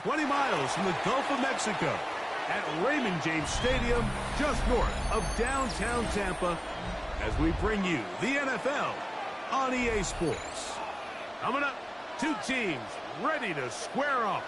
20 miles from the Gulf of Mexico at Raymond James Stadium, just north of downtown Tampa, as we bring you the NFL on EA Sports. Coming up, two teams ready to square off.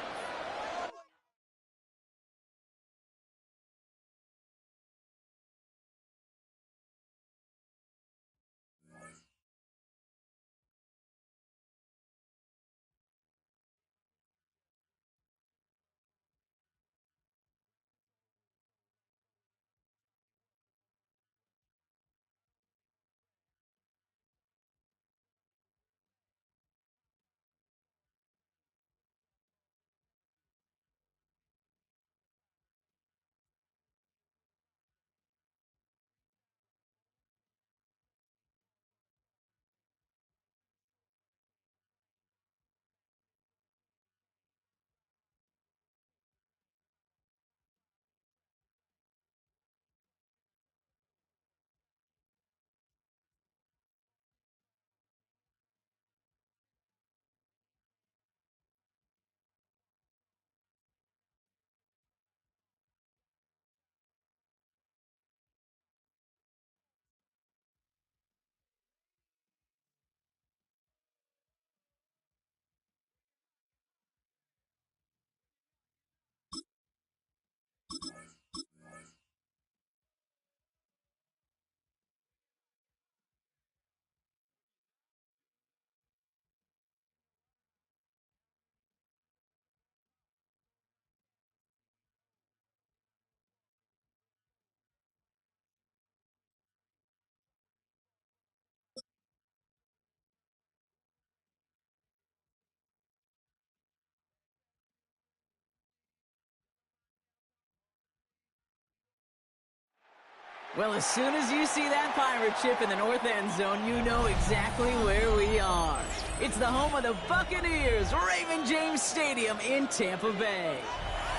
Well, as soon as you see that pirate ship in the north end zone, you know exactly where we are. It's the home of the Buccaneers, Raymond James Stadium in Tampa Bay.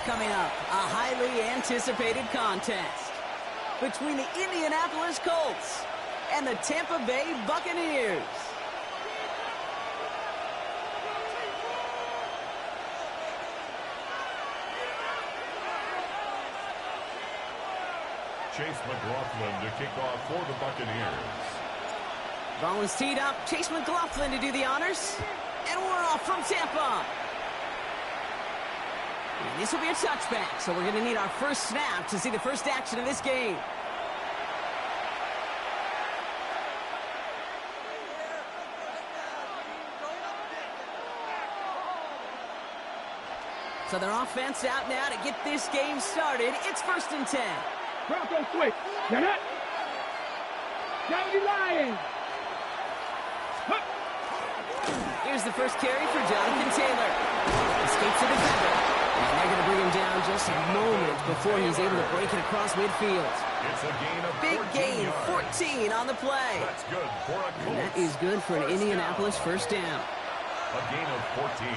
Coming up, a highly anticipated contest between the Indianapolis Colts and the Tampa Bay Buccaneers. Chase McLaughlin to kick off for the Buccaneers. Ball is teed up. Chase McLaughlin to do the honors. And we're off from Tampa. And this will be a touchback, so we're going to need our first snap to see the first action of this game. So their offense out now to get this game started. It's 1st and 10. Bronco switch. Get it. Down the line. Here's the first carry for Jonathan Taylor. Escapes the defender. And they're going to bring him down just a moment before he's able to break it across midfield. It's a gain of Big 14 gain, yards. 14 on the play. That's good for a Colts. And that is good for an Indianapolis first down. A gain of 14.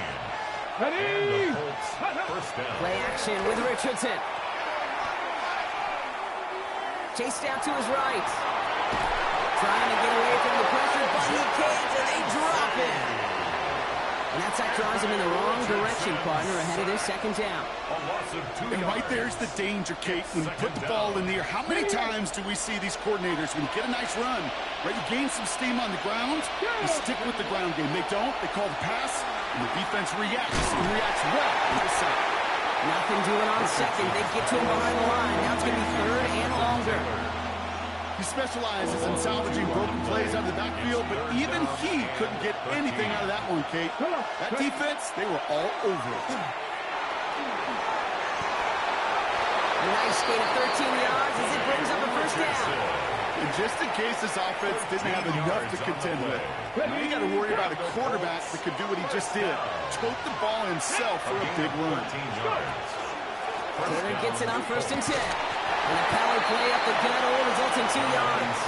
Ready. And the Colts first down. Play action with Richardson. Chased out to his right. Trying to get away from the pressure, but he can't, and they drop him. And that draws him in the wrong direction, partner, ahead of this second down. A loss of 2 And yards. right there's the danger, Kate. When you put the ball in the air, how many times do we see these coordinators, when you get a nice run, right, you gain some steam on the ground, you stick with the ground game. They don't, they call the pass, and the defense reacts, and reacts well on this side. Nothing doing on second. They get to him behind the line. Now it's going to be 3rd and longer. He specializes in salvaging broken plays out of the backfield, but even he couldn't get anything out of that one, Kate. That defense, they were all over it. A nice gain of 13 yards as it brings up a first down. And just in case this offense didn't have enough to contend with, you ain't got to worry about a quarterback that could do what he just did. Tote the ball himself for a big run. Taylor gets it on 1st and 10. And a power play up the gut will result in 2 yards.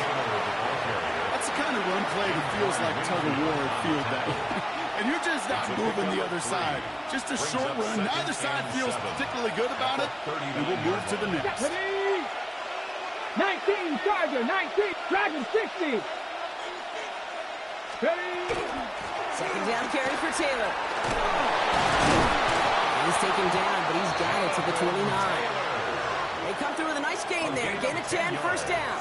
That's the kind of run play that feels like tug-of-war at field day. And you're just not moving the other side. Just a short run. Neither side feels particularly good about it. And we'll move to the next. 19, Charger, 19, Dragon 60. Ready. Second down carry for Taylor. He's taken down, but he's got it to the 29. They come through with a nice gain there. Gain of 10, first down.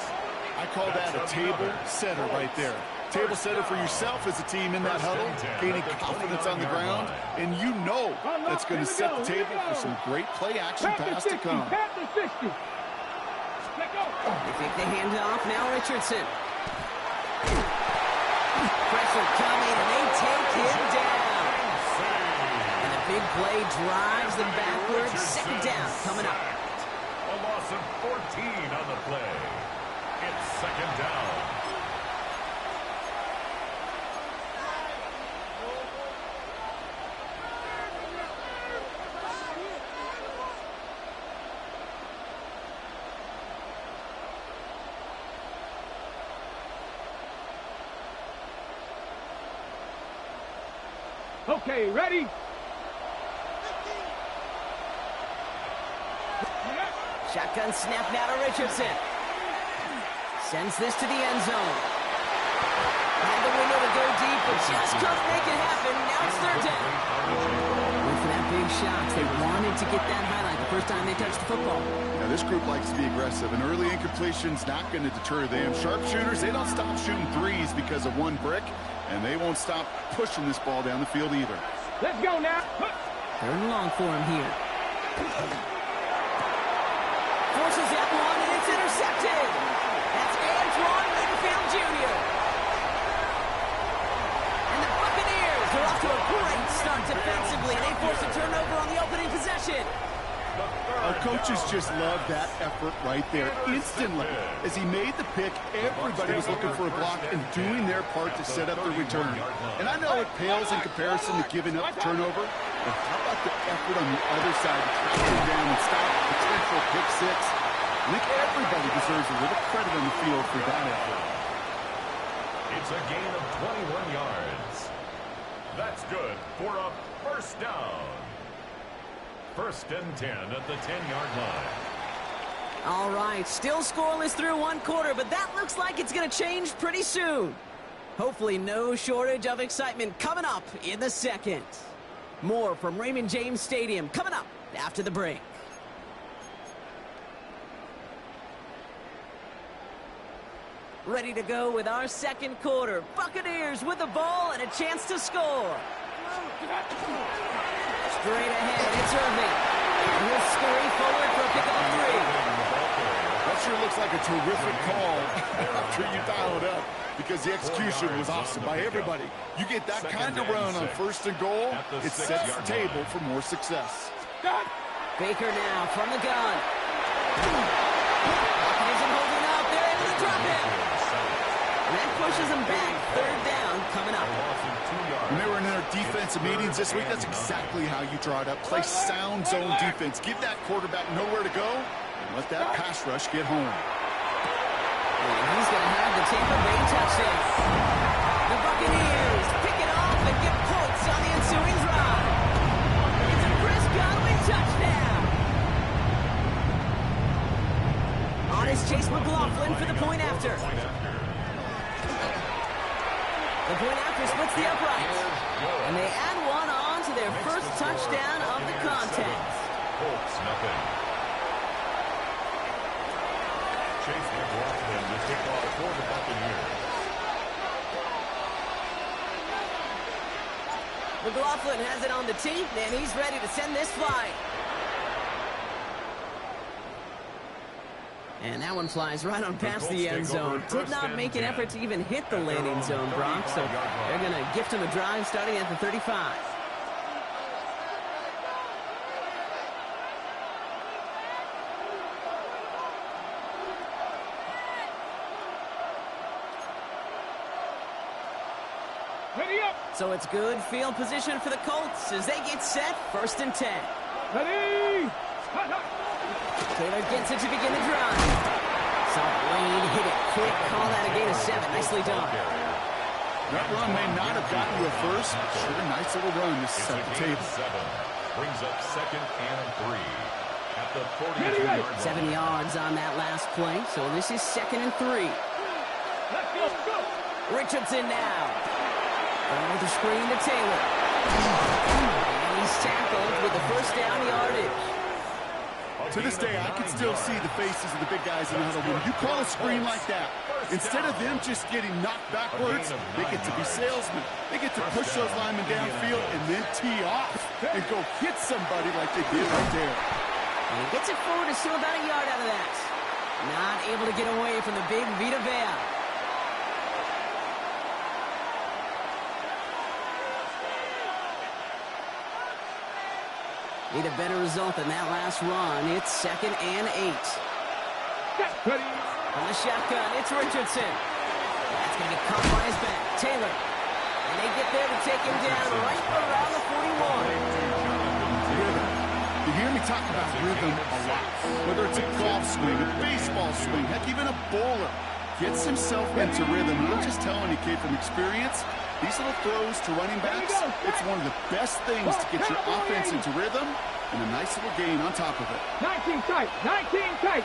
I call that a table setter right there. Table setter for yourself as a team in that huddle, gaining confidence on the ground, and you know that's going to set the table for some great play-action pass to come. They take the handoff. Now Richardson. Pressure coming, and they take him down. And a big play drives them backwards. Second down coming up. A loss of 14 on the play. It's second down. Okay, ready? Shotgun snap now to Richardson. Sends this to the end zone. Had the window to go deep, but just couldn't make it happen. Now it's third down. Went for that big shot. They wanted to get that highlight the first time they touched the football. Now, this group likes to be aggressive, and early incompletion's not going to deter them. Sharpshooters, they don't stop shooting threes because of one brick, and they won't stop pushing this ball down the field either. Let's go now. Third and long for him here. Forces that one, and it's intercepted. That's Antoine Winfield Jr. And the Buccaneers are off to a great start defensively. They force a turnover on the opening possession. Our coaches just love that effort right there. Instantly, as he made the pick, everybody was looking for a block and doing their part to set up the return. And I know it pales in comparison to giving up the turnover, but how about the effort on the other side to track him down and stop a potential pick six? I think everybody deserves a little credit on the field for that effort. It's a gain of 21 yards. That's good for a first down. First and 10 at the 10-yard line. All right, still scoreless through one quarter, but that looks like it's going to change pretty soon. Hopefully no shortage of excitement coming up in the second. More from Raymond James Stadium coming up after the break. Ready to go with our second quarter. Buccaneers with the ball and a chance to score. Straight ahead, it's Irving. He'll scurry forward for a pickup of 3. That sure looks like a terrific call after you dial it up, because the execution was awesome by everybody. You get that kind of run on first and goal, it sets the table for more success. Baker now from the gun. Isn't holding up. They're able to drop him. And that pushes them back. Third down coming up. When they were in their defensive meetings this week, that's exactly how you draw it up. Play sound zone defense. Give that quarterback nowhere to go, and let that pass rush get home. And he's going to have the Tampa Bay touchdown. The Buccaneers pick it off and get points on the ensuing drive. It's a Chris Godwin touchdown. On is Chase McLaughlin for the point after. The point after splits the uprights. And they add one on to their first touchdown of the contest. Colts, nothing. Chase McLaughlin to kick off for the Buccaneers. McLaughlin has it on the tee, and he's ready to send this flying. And that one flies right on past the end zone. Did not make an effort to even hit the landing zone, Brock, so they're going to gift him a drive starting at the 35. Ready up. So it's good field position for the Colts as they get set, first and 10. Ready. Taylor gets it to begin the drive. Soft lane, hit it quick, call that a gain of 7. Nicely done. That run may not have gotten you a first, but sure, a nice little run to set the table. 7 brings up second and 3 at the 42-yard line. 7 yards on that last play, so this is second and 3. Let's go. Richardson now. Going with the screen to Taylor. And He's tackled with the first down yardage. To this day, I can still see the faces of the big guys in the huddle. When you call a screen like that, instead of them just getting knocked backwards, they get to be salesmen. They get to push those linemen downfield and then tee off and go hit somebody like they did right there. And he gets it forward to still about a yard out of that. Not able to get away from the big Vita Vea. Need a better result than that last run. It's 2nd and 8. From the shotgun, it's Richardson. That's going to get caught on his back. Taylor. And they get there to take him down right around the 41. Rhythm. You hear me talk about rhythm a lot. Whether it's a golf swing, a baseball swing, heck, even a bowler gets himself into rhythm. We'll just tell any kid from experience, these little throws to running backs, it's one of the best things to get your offense into rhythm and a nice little gain on top of it. 19 tight, 19 tight.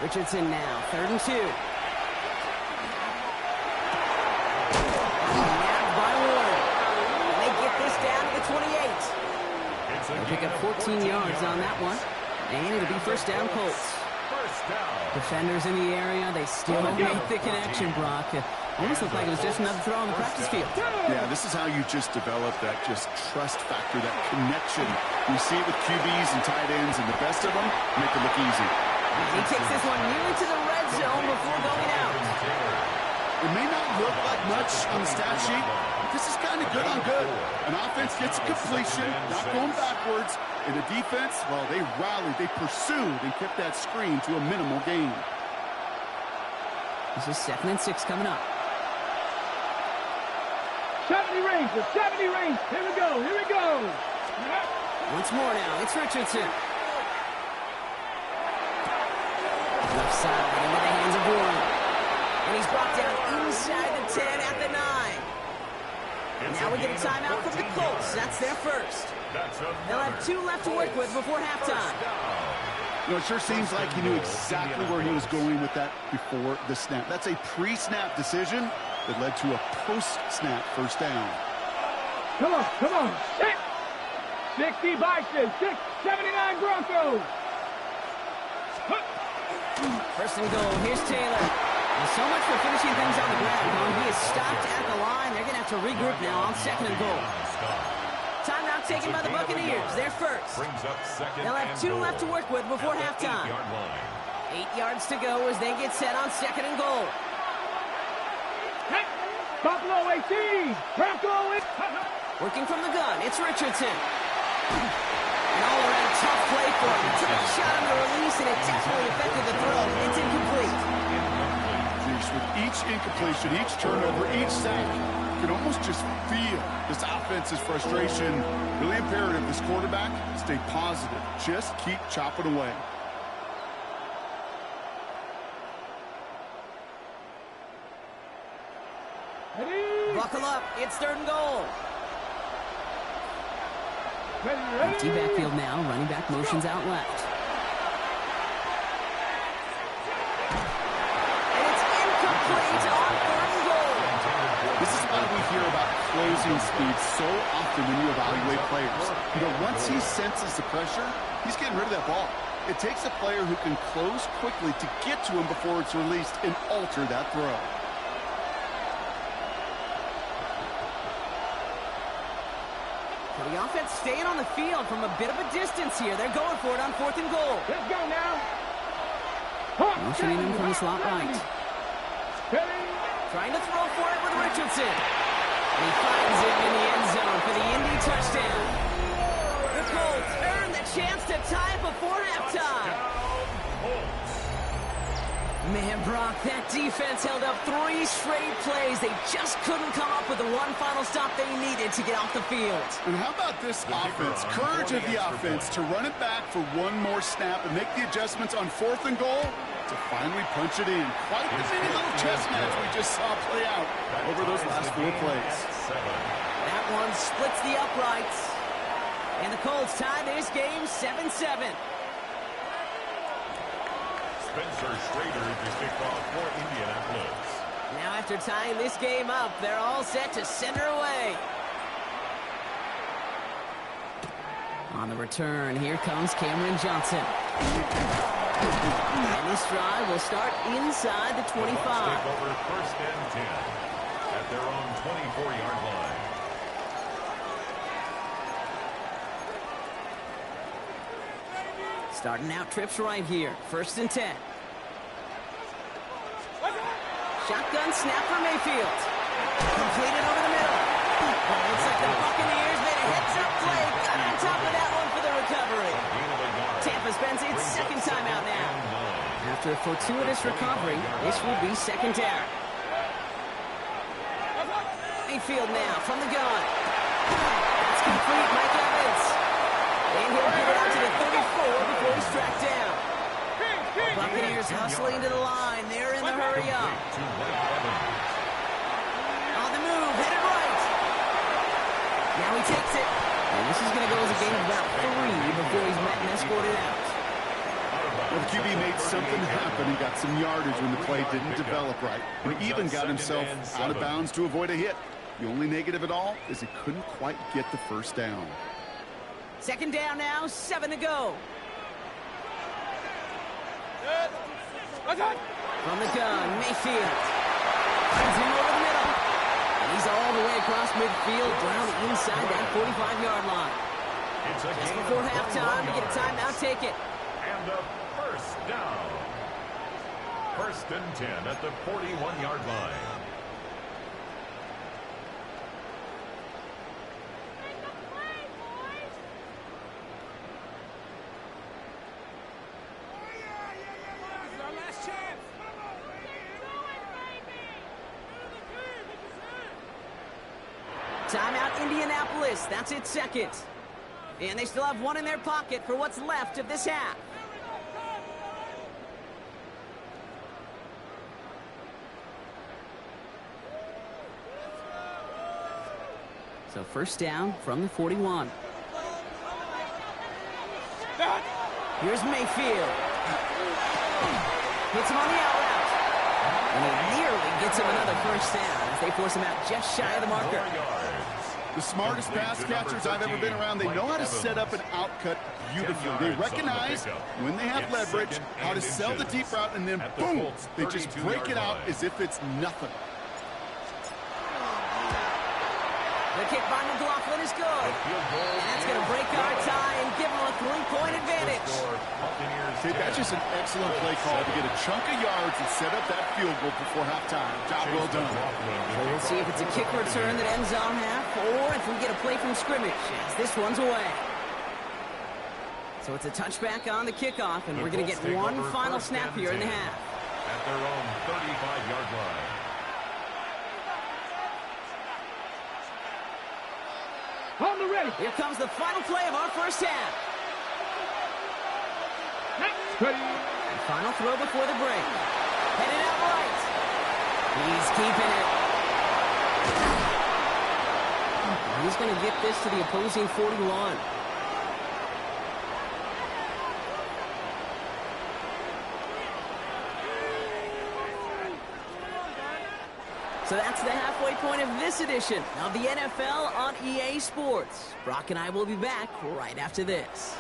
Richardson now, 3rd and 2. Nabbed by Warner. And they get this down to the 28. They'll pick up 14 yards on that one. And it'll be first down Colts. Defenders in the area, they still make the connection, Brock. Almost looked like it was just another throw on the practice field. Yeah, this is how you just develop that just trust factor, that connection. You see it with QBs and tight ends, and the best of them make it look easy. And he takes this one nearly to the red zone before going out. It may not look like much on the stat sheet, but this is kind of good on good. An offense gets a completion, not going backwards, and the defense, well, they rallied, they pursued, and kept that screen to a minimal gain. This is 2nd and 6 coming up. 70 range, the 70 range. Here we go, here we go. Once more now, it's Richardson. Left side into the hands of Warren. And he's brought down inside the 10 at the 9. And now we get a timeout from the Colts. That's their first. They'll have 2 left to work with before halftime. You know, it sure seems like he knew exactly where he was going with that before the snap. That's a pre-snap decision that led to a post-snap first down. Come on, come on. 60 Bison, 79 Broncos. First and goal, here's Taylor. And so much for finishing things on the ground. When he is stopped at the line, they're going to have to regroup now on 2nd and goal. Timeout taken by the Buccaneers. They're first. They'll have 2 left to work with before halftime. 8 yards to go as they get set on 2nd and goal. Buffalo 18, Bronco 18. Working from the gun, it's Richardson. An all-around tough play for him. Took a shot on the release, and it definitely affected the throw. It's incomplete. With each incompletion, each turnover, each sack, you can almost just feel this offense's frustration. Really imperative, this quarterback, stay positive. Just keep chopping away. Buckle up, it's 3rd and goal. Empty backfield now, running back motions out left. And it's incomplete on 3rd and goal. This is why we hear about closing speed so often when you evaluate players. You know, once he senses the pressure, he's getting rid of that ball. It takes a player who can close quickly to get to him before it's released and alter that throw. The offense staying on the field from a bit of a distance here. They're going for it on 4th and goal. Let's go now. Motioning him from the slot right. Trying to throw for it with Richardson. And he finds him in the end zone for the Indy touchdown. The Colts earn the chance to tie before halftime. Man, Brock, that defense held up 3 straight plays. They just couldn't come up with the one final stop they needed to get off the field. And how about this offense? Courage of the offense to run it back for one more snap and make the adjustments on 4th and goal to finally punch it in. Quite the mini little chess match we just saw play out over those last 4 plays. That one splits the uprights. And the Colts tie this game 7-7. Spencer Schrader to kick off for Indianapolis. Now after tying this game up, they're all set to send her away. On the return, here comes Cameron Johnson. And this drive will start inside the 25. Take over first and 10 at their own 24-yard line. Starting out trips right here. First and 10. Shotgun snap for Mayfield. Completed over the middle. Oh, looks like the Buccaneers made a heads-up play. Got on top of that one for the recovery. Tampa spends its second timeout now. After a fortuitous recovery, this will be second down. Mayfield now from the gun. That's complete, Mike Evans. And he'll get it out to the 34 before he's tracked down. Buccaneers hustling to the line. They're in the hurry up. On the move, headed right. Now he takes it. And this is going to go as a gain of about 3 before he's met and escorted out. Well, the QB made something happen. He got some yardage when the play didn't develop right. And he even got himself out of bounds to avoid a hit. The only negative at all is he couldn't quite get the first down. Second down now, 7 to go. From the gun, Mayfield. Finds him over the middle. And he's all the way across midfield, down inside that 45-yard line. Just before halftime, we get a timeout, take it. And a first down. First and 10 at the 41-yard line. Timeout, Indianapolis. That's its second. And they still have one in their pocket for what's left of this half. So first down from the 41. Here's Mayfield. Hits him on the out route. And he nearly gets him another first down as they force him out just shy of the marker. The smartest pass catchers I've ever been around, they know how to set up an outcut beautifully. They recognize when they have leverage, how to sell the deep route, and then boom, they just break it out as if it's nothing. The kick by McLaughlin is good. And that's going to break our tie and give them a 3-point advantage. See, that's just an excellent play call to get a chunk of yards and set up that field goal before halftime. Job well done. So we'll see if it's a kick return that ends on half or if we get a play from scrimmage as this one's away. So it's a touchback on the kickoff, and we're going to get one final snap here in the half. At their own 35-yard line. On the ready. Here comes the final play of our first half. Ready. And final throw before the break. Headed out right. He's keeping it. He's going to get this to the opposing 41. So that's the halfway point of this edition of the NFL on EA Sports. Brock and I will be back right after this.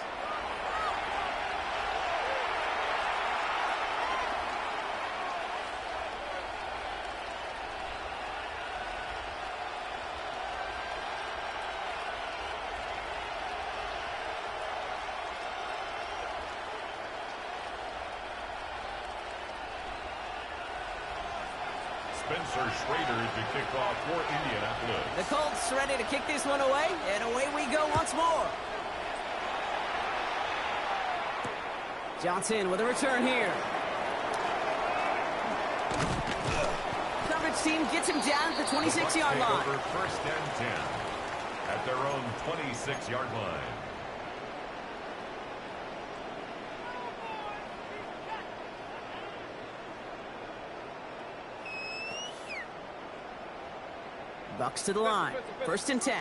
Spencer Schrader to kick off for Indianapolis. The Colts ready to kick this one away, and away we go once more. Johnson with a return here. Coverage team gets him down at the 26-yard line. Over first and 10 at their own 26-yard line. Bucks to the line. First and 10.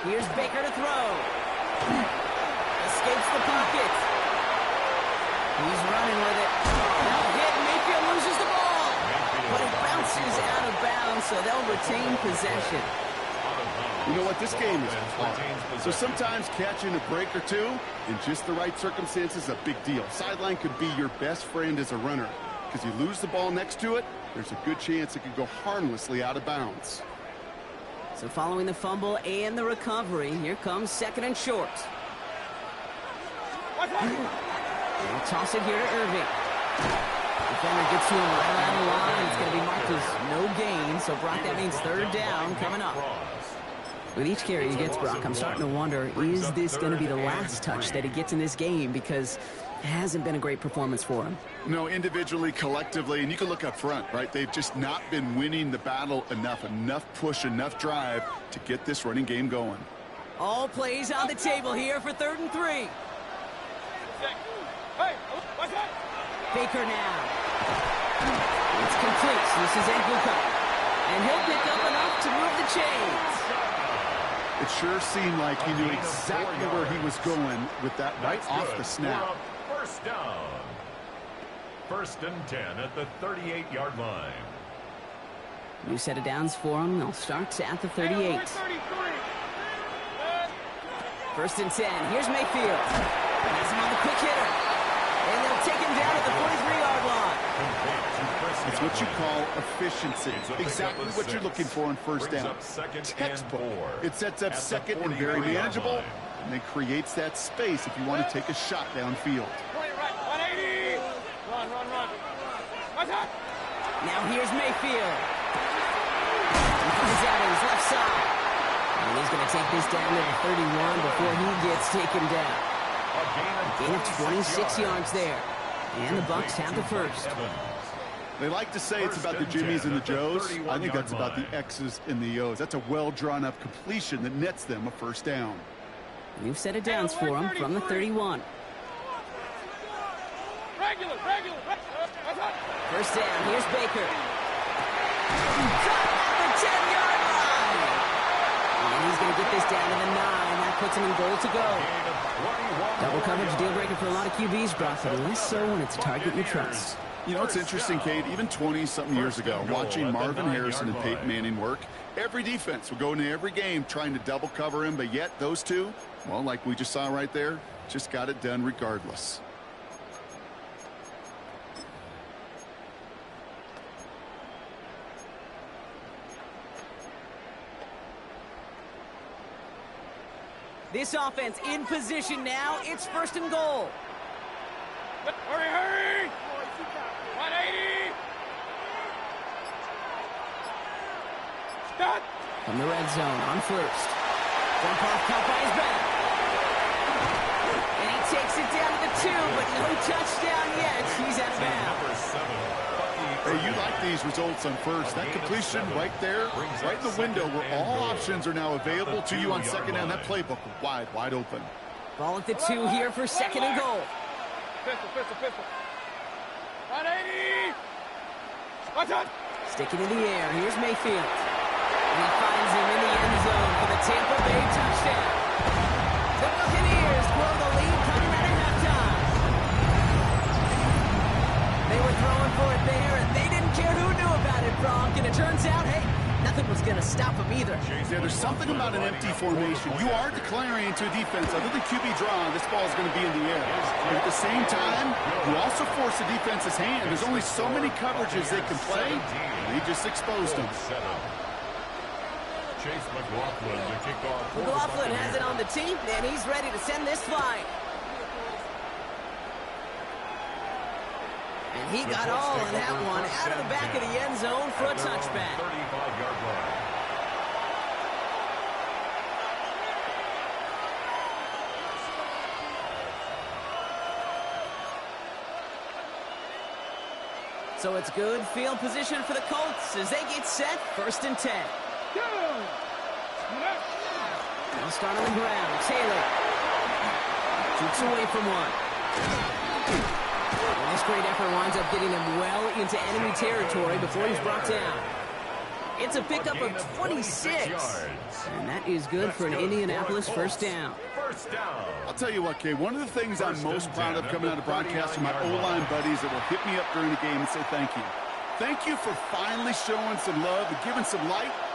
Here's Baker to throw. Escapes the pocket. He's running with it. Now hit. Mayfield loses the ball. But it bounces out of bounds, so they'll retain possession. You know what? This game is hard. So sometimes catching a break or two in just the right circumstances is a big deal. Sideline could be your best friend as a runner, because you lose the ball next to it, there's a good chance it could go harmlessly out of bounds. So following the fumble and the recovery, here comes second and short. They'll toss it here to Irving. Defender gets to him right around the line. It's going to be marked as no gain. So, Brock, that means third down coming up. With each carry he gets, Brock, I'm starting to wonder, is this going to be the last touch that he gets in this game? Because it hasn't been a great performance for him. No, individually, collectively, and you can look up front, right? They've just not been winning the battle enough push, enough drive to get this running game going. All plays on the table here for 3rd and 3. Baker now. It's complete. So this is Nguka. And he'll pick up enough to move the chains. It sure seemed like he knew exactly where he was going with that right off the snap. First down. 1st and 10 at the 38-yard line. New set of downs for him. They'll start at the 38. 1st and 10. Here's Mayfield. Has him on the quick hitter. And they'll take him down at the 43-yard line. It's what you call efficiency. Exactly what you're looking for on first down. Textbook. It sets up second and very manageable, and then creates that space if you want to take a shot downfield. Now here's Mayfield. He comes out on his left side. And he's going to take this down to the 31 before he gets taken down. A gain of 26 yards there. And the Bucs have the first. They like to say it's about the Jimmies and the Joes. I think that's about the X's and the O's. That's a well-drawn-up completion that nets them a first down. New set of downs for him from the 31. First down, here's Baker. Caught at the 10-yard line. And he's going to get this down to the 9. That puts him in goal to go. Double coverage deal breaker for a lot of QBs, Brock, but less so when it's a target you trust. You know, it's interesting, Kate, even 20-something years ago, watching Marvin Harrison and Peyton Manning work, every defense would go into every game trying to double cover him, but yet those two, well, like we just saw right there, just got it done regardless. This offense in position now. It's 1st and goal. Hurry! 180! Stop! From the red zone on first. Jump off caught by his back. And he takes it down to the 2, but no touchdown yet. He's out of bounds. Hey, you like these results on first. That completion right there, right in the window where all options are now available to you on second down. That playbook wide open. Ball at the 2 here for 2nd and goal. Pistol. 180! Watch out! Sticking in the air. Here's Mayfield. And he finds him in the end zone for the Tampa Bay touchdown. The Buccaneers blow the lead coming out of halftime. They were throwing for it there, and they didn't care who knew about it, Bronk. And it turns out, hey, nothing was going to stop him either. Yeah, there's something about an empty formation. You are declaring to a defense, other than QB draw, this ball is going to be in the air. But at the same time, you also force the defense's hand. There's only so many coverages they can play. They just exposed them. McLaughlin has it on the tee, and he's ready to send this flying. And he got all in that one out of the back of the end zone for a touchback. 35-yard line. So it's good field position for the Colts as they get set 1st and 10. They'll start on the ground. Taylor shoots away from one. And this great effort winds up getting him well into enemy territory before he's brought down. It's a pickup of 26. And that is good for an Indianapolis first down. I'll tell you what, Kay, one of the things I'm most proud of coming out of broadcast are my O-line buddies that will hit me up during the game and say thank you. Thank you for finally showing some love and giving some light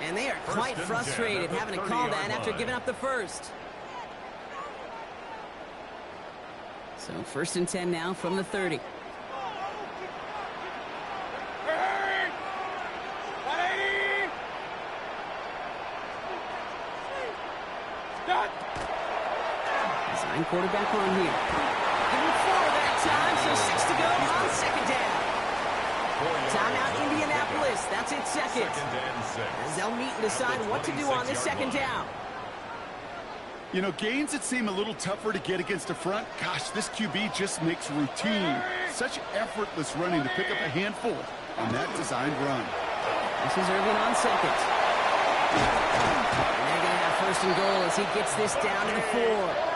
And they are quite frustrated having to call that after giving up the first. So 1st and 10 now from the 30. Design quarterback on here. Give him 4 that time, so 6 to go on 2nd down. Timeout Indianapolis, that's its 2nd. As they'll meet and decide what to do on this 2nd down. You know, gains that seem a little tougher to get against the front, gosh, this QB just makes routine. Such effortless running to pick up a handful on that designed run. This is Irvin on 2nd. And they're going to have 1st and goal as he gets this down to the 4.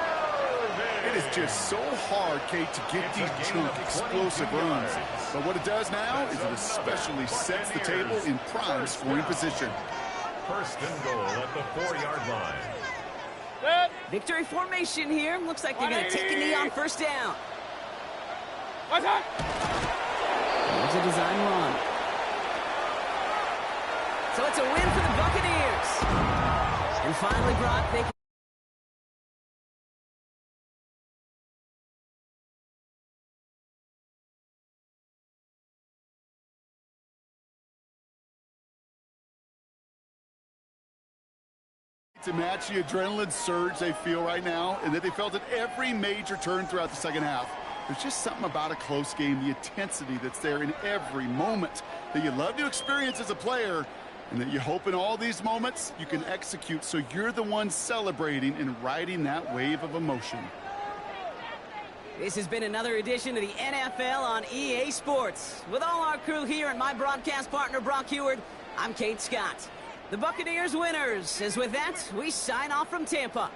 It is just so hard, Kate, to get these chunk, explosive runs. But what it does now is it especially sets the table in prime scoring position. 1st and goal at the 4-yard line. Victory formation here. Looks like they're going to take a knee on 1st down. There's a design run. So it's a win for the Buccaneers. And finally, Brock, they can... To match the adrenaline surge they feel right now, and that they felt at every major turn throughout the 2nd half. There's just something about a close game, the intensity that's there in every moment that you love to experience as a player, and that you hope in all these moments you can execute so you're the one celebrating and riding that wave of emotion. This has been another edition of the NFL on EA Sports. With all our crew here and my broadcast partner, Brock Heward, I'm Kate Scott. The Buccaneers winners, as with that, we sign off from Tampa.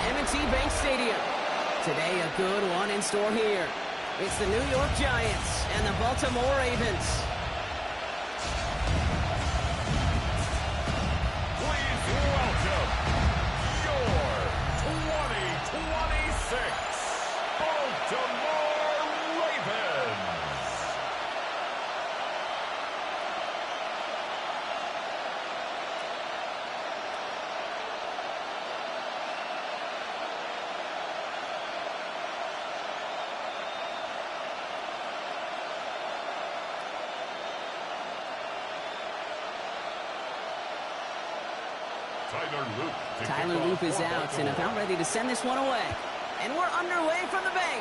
M&T Bank Stadium. Today, a good one in store here. It's the New York Giants and the Baltimore Ravens. Please welcome your 2026 Baltimore Ravens. Tyler Loop is out and about ready to send this one away. And we're underway from the bank.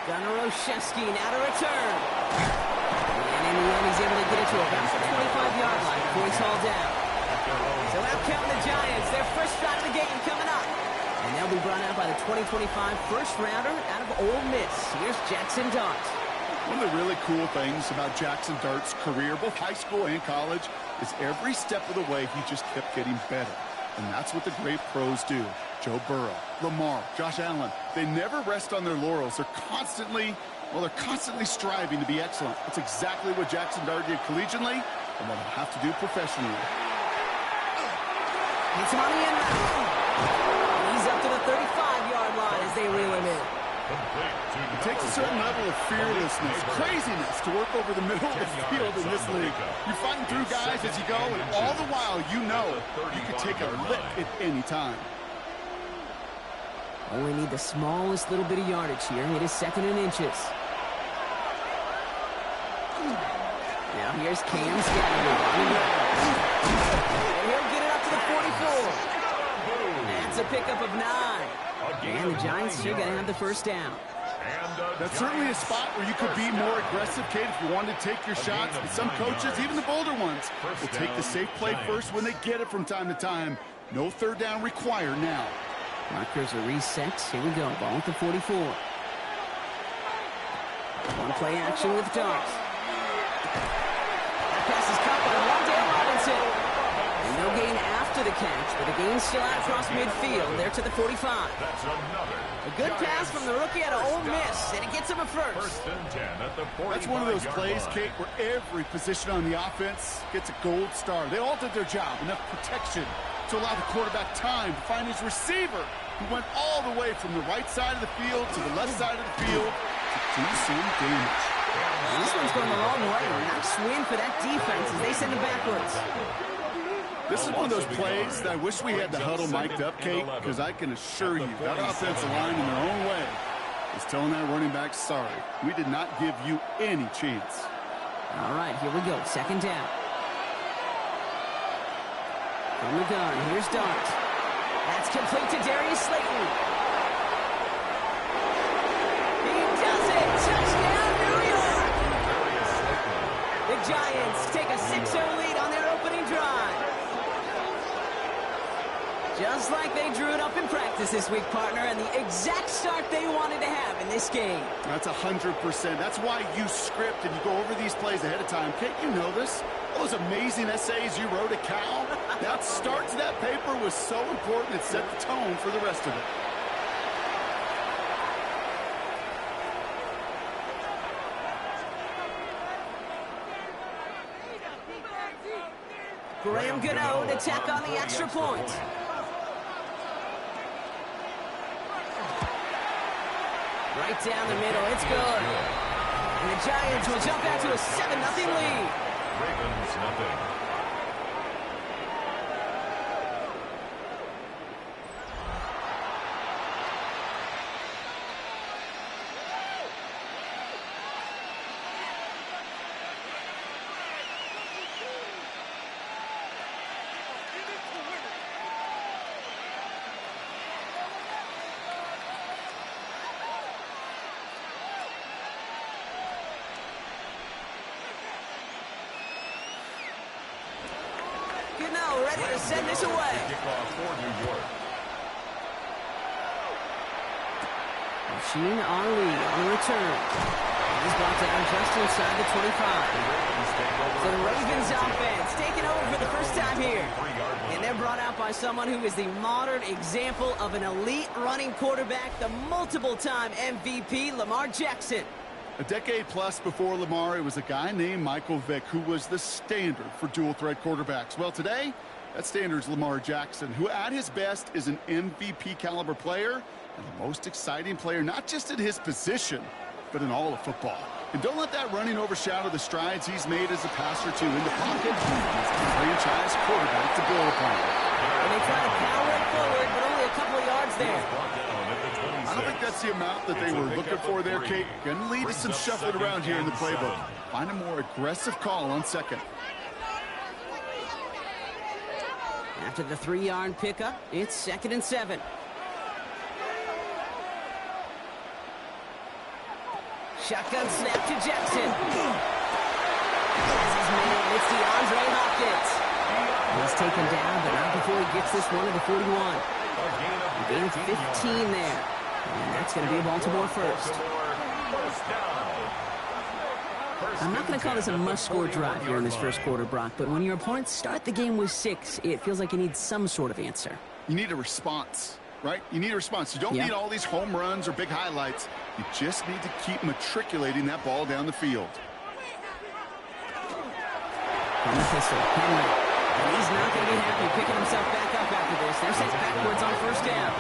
Gunnar Olszewski now to return. And in the end, he's able to get it to about the 25-yard line before he's hauled down. So out counting the Giants, their first shot of the game coming up. And they'll be brought out by the 2025 first-rounder out of Ole Miss. Here's Jackson Dart. One of the really cool things about Jackson Dart's career, both high school and college, is every step of the way he just kept getting better. And that's what the great pros do. Joe Burrow, Lamar, Josh Allen, they never rest on their laurels. They're constantly striving to be excellent. That's exactly what Jackson Dart did collegiately and what he'll have to do professionally. Hits him on the end round. He's up to the 35-yard line as they reel him in. It takes a certain level of fearlessness, craziness to work over the middle of the field in this league. You're fighting through guys as you go, and all the while you know you could take a lick at any time. Only need the smallest little bit of yardage here. It is second and inches. Now here's Cam Scattergood on the ground. And he'll get it up to the 44. That's a pickup of 9. And the Giants sure gonna have the first down. That's certainly a spot where you could be more aggressive, Kate, if you wanted to take your shots. And some coaches, even the bolder ones, will take the safe play first when they get it from time to time. No third down required now. Markers are reset. Here we go. Ball at the 44. One play action with Dart. That pass is caught by Wandale Robinson. And no gain after the catch, but the gain still out across midfield. There to the 45. A good pass from the rookie out of Ole Miss, and it gets him a first. That's one of those plays, Kate, where every position on the offense gets a gold star. They all did their job. Enough protection to allow the quarterback time to find his receiver, who went all the way from the right side of the field to the left side of the field to do some damage. This one's going the wrong way. Nice win for that defense as they send it backwards. This is one of those plays that I wish we had the huddle mic'd up, Kate, because I can assure you that offensive line in their own way is telling that running back, sorry, we did not give you any chance. All right, here we go. Second down. From the gun, here's Dart. That's complete to Darius Slayton. He does it! Touchdown, New York! The Giants take a 6-0 lead on their opening drive. Just like they drew it up in practice this week, partner, and the exact start they wanted to have in this game. That's 100%. That's why you script and you go over these plays ahead of time. Kate, you know this. All those amazing essays you wrote at Cal, that start to that paper was so important it set the tone for the rest of it. Graham Gano to tack on the extra point. Right down the middle, it's good. And the Giants will jump out to a 7-0 lead. Ravens nothing. Ready to send this away. Kickoff for New York. Machine Ali on the return. He's brought down just inside the 25. So the Ravens offense taking over for the first time here. And they're brought out by someone who is the modern example of an elite running quarterback, the multiple-time MVP, Lamar Jackson. A decade plus before Lamar, it was a guy named Michael Vick who was the standard for dual-threat quarterbacks. Well, today, that standard is Lamar Jackson, who at his best is an MVP-caliber player and the most exciting player, not just at his position, but in all of football. And don't let that running overshadow the strides he's made as a passer, too. In the pocket, he's a franchise quarterback to build upon. And they try to power it forward, but only a couple of yards there. I don't think that's the amount that they were looking for there, Kate. Going to lead to some shuffling around here in the playbook. Find a more aggressive call on second. After the 3-yard pickup, it's 2nd and 7. Shotgun snap to Jackson. As his man, it's DeAndre Hopkins. He's taken down, but not before he gets this one to the 41. A gain of 15 there. And that's going to be a Baltimore first. I'm not going to call this a must-score drive here in this first quarter, Brock, but when your opponents start the game with 6, it feels like you need some sort of answer. You need a response, right? You need a response. You don't need all these home runs or big highlights. You just need to keep matriculating that ball down the field. On the pistol, Henry. And he's not going to be happy picking himself back up after this. They're sent backwards on first down.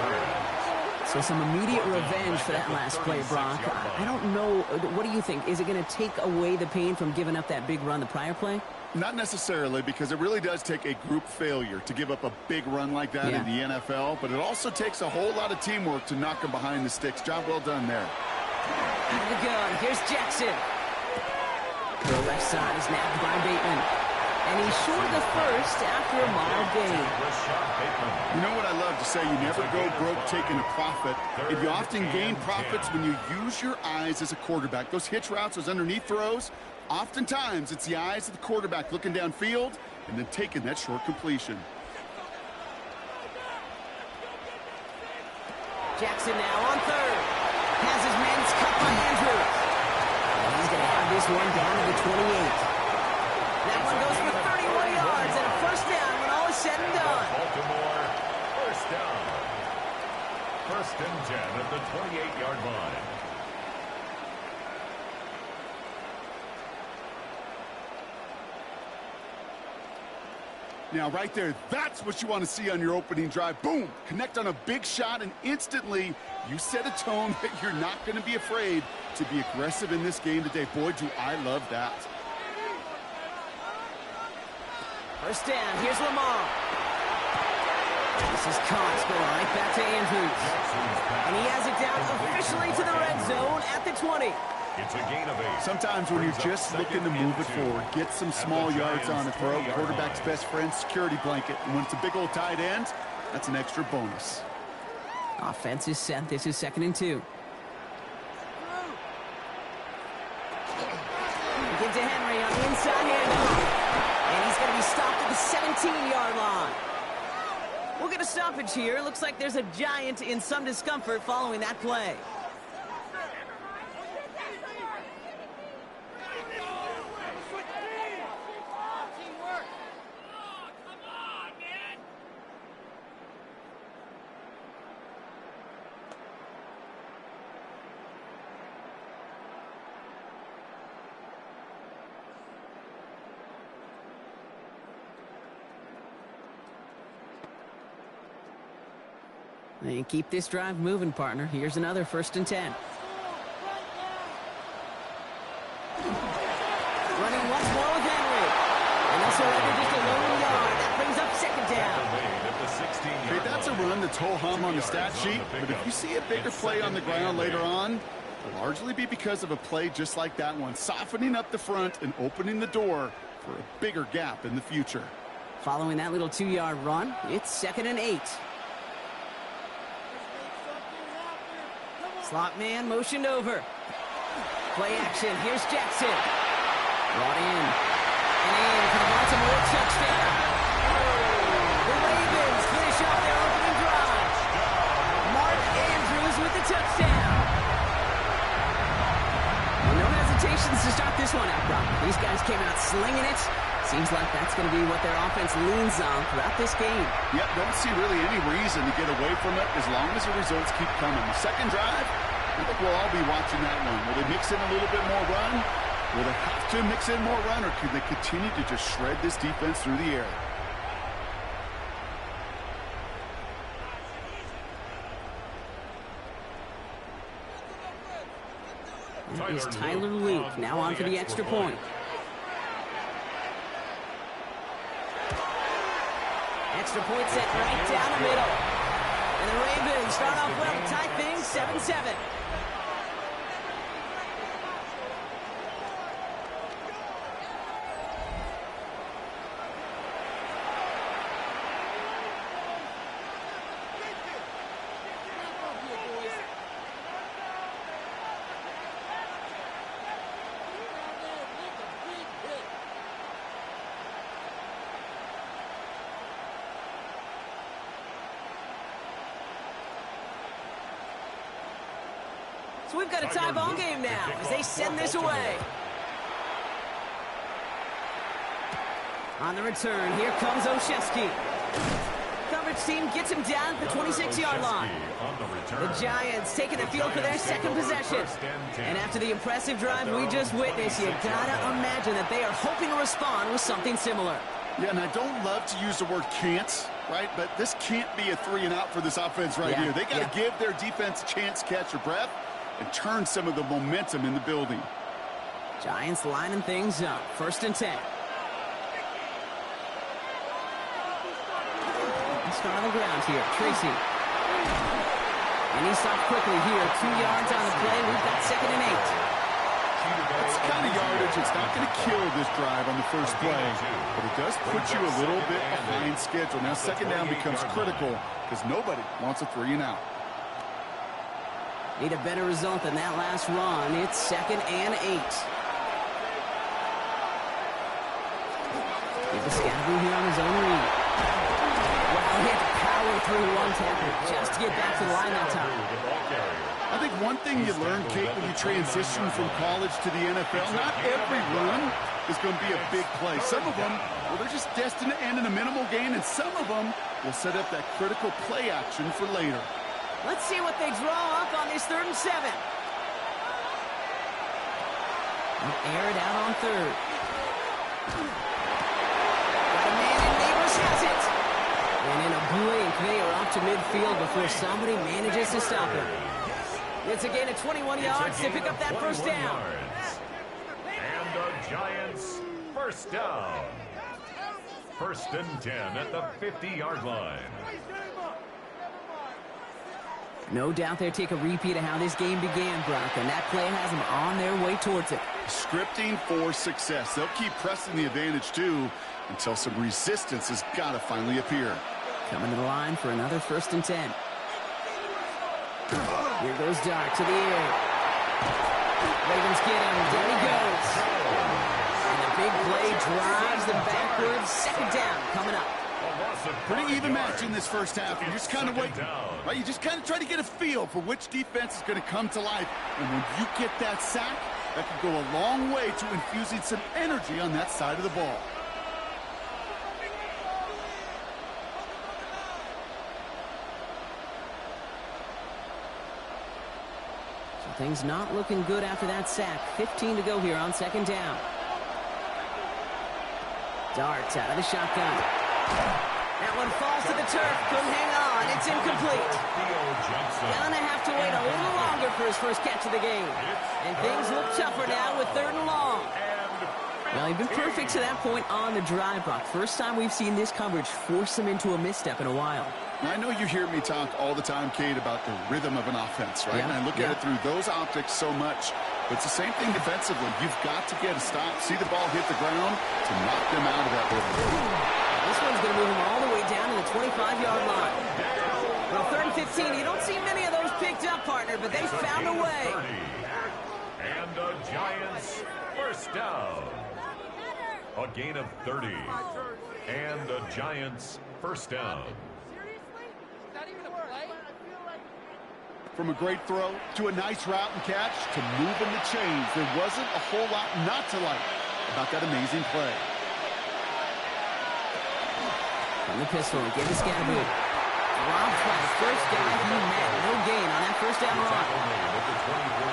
So some immediate revenge for that last play, Brock. I don't know. What do you think? Is it going to take away the pain from giving up that big run the prior play? Not necessarily, because it really does take a group failure to give up a big run like that in the NFL, but it also takes a whole lot of teamwork to knock them behind the sticks. Job well done there. Out of the gun. Here's Jackson. The left side is nabbed by Bateman. And he's short of the first after a mild gain. You know what I love to say? You never go broke taking a profit. And you often gain profits when you use your eyes as a quarterback. Those hitch routes, those underneath throws, oftentimes it's the eyes of the quarterback looking downfield and then taking that short completion. Jackson now on third. Has his man cut by Andrews. And he's going to have this one down to the 28. That one goes for 31 yards and a first down when all is said and done. Baltimore, first down. 1st and 10 at the 28-yard line. Now, right there, that's what you want to see on your opening drive. Boom! Connect on a big shot, and instantly you set a tone that you're not going to be afraid to be aggressive in this game today. Boy, do I love that. First down, here's Lamar. This is Cox going right back to Andrews. And he has it down officially to the red zone at the 20. It's a gain of 8. Sometimes when you're just looking to move it forward, get some small yards on a throw, quarterback's best friend, security blanket. And when it's a big old tight end, that's an extra bonus. Offense is set. This is 2nd and 2. Give to Henry on the inside handoff. And he's going to be stopped at the 17-yard line. We'll get a stoppage here. Looks like there's a Giant in some discomfort following that play. And keep this drive moving, partner. Here's another 1st and 10. Running once more with Henry. And this will end just a lone yard. That brings up 2nd down. Hey, that's a run that's ho-hum on the stat sheet, but if you see a bigger play on the ground later on, it'll largely be because of a play just like that one, softening up the front and opening the door for a bigger gap in the future. Following that little 2-yard run, it's 2nd and 8. Slot man motioned over. Play action. Here's Jackson. Brought in. And for the Baltimore touchdown. The Ravens finish off their opening drive. Mark Andrews with the touchdown. No hesitation. this one out, Brock. These guys came out slinging it. Seems like that's going to be what their offense leans on throughout this game. Yep, don't see really any reason to get away from it as long as the results keep coming. The second drive, I think we'll all be watching that one. Will they mix in a little bit more run? Will they have to mix in more run, or can they continue to just shred this defense through the air? That is Tyler Luke now on for the extra point. Extra point set right down the middle. And the Ravens start off well to tie things 7-7. So we've got a tie ball game now as they send this away. On the return, here comes Olszewski. Coverage team gets him down at the 26-yard line. The Giants taking the field for their second possession. And after the impressive drive we just witnessed, you gotta imagine that they are hoping to respond with something similar. Yeah, and I don't love to use the word can't, right? But this can't be a 3-and-out for this offense right here. They got to give their defense a chance to catch their breath and turn some of the momentum in the building. Giants lining things up. 1st and 10. Let's start on the ground here. Tracy. And he stopped quickly here. 2 yards on the play. We've got 2nd and 8. That's the kind of yardage. It's not going to kill this drive on the first play, but it does put you a little bit behind schedule. Now 2nd down becomes critical because nobody wants a 3-and-out. Need a better result than that last run. It's 2nd and 8. Give the Scaboo here on his own read. Wow, he had to power through one tackle just to get back to the line that time. I think one thing you learn, Kate, when you transition from college to the NFL, not every run is going to be a big play. Some of them, well, they're just destined to end in a minimal gain, and some of them will set up that critical play action for later. Let's see what they draw up on this 3rd and 7. Air it out on 3rd. Got a man in, Neighbors has it. And in a blink, they are off to midfield before somebody manages to stop him. It's a gain of 21 yards to pick up that 1st down. And the Giants 1st down. 1st and 10 at the 50-yard line. No doubt they'll take a repeat of how this game began, Brock, and that play has them on their way towards it. Scripting for success. They'll keep pressing the advantage, too, until some resistance has got to finally appear. Coming to the line for another 1st and 10. Here goes Dart to the air. Ravens get him. Down he goes. And the big play drives them backwards. 2nd down coming up. Pretty even match in this first half. You're just kind of waiting. Right? You just kind of try to get a feel for which defense is going to come to life. And when you get that sack, that can go a long way to infusing some energy on that side of the ball. So things not looking good after that sack. 15 to go here on 2nd down. Darts out of the shotgun. That one falls to the turf. Couldn't hang on. It's incomplete. Gonna have to wait a little longer for his first catch of the game. And things look tougher now with 3rd and long. Well, he's been perfect to that point on the drive, Brock. First time we've seen this coverage force him into a misstep in a while. Now, I know you hear me talk all the time, Kate, about the rhythm of an offense, right? And I look at it through those optics so much. But it's the same thing defensively. You've got to get a stop, see the ball hit the ground to knock them out of that rhythm. This one's going to move him all the way down to the 25-yard line. Well, 3rd and 15, you don't see many of those picked up, partner, but they found a way. And the Giants 1st down. A gain of 30. And the Giants 1st down. From a great throw to a nice route and catch to moving the chains, there wasn't a whole lot not to like about that amazing play. From the pistol, get the Scatterboot. Dropped by the first guy he met. No gain on that first down run.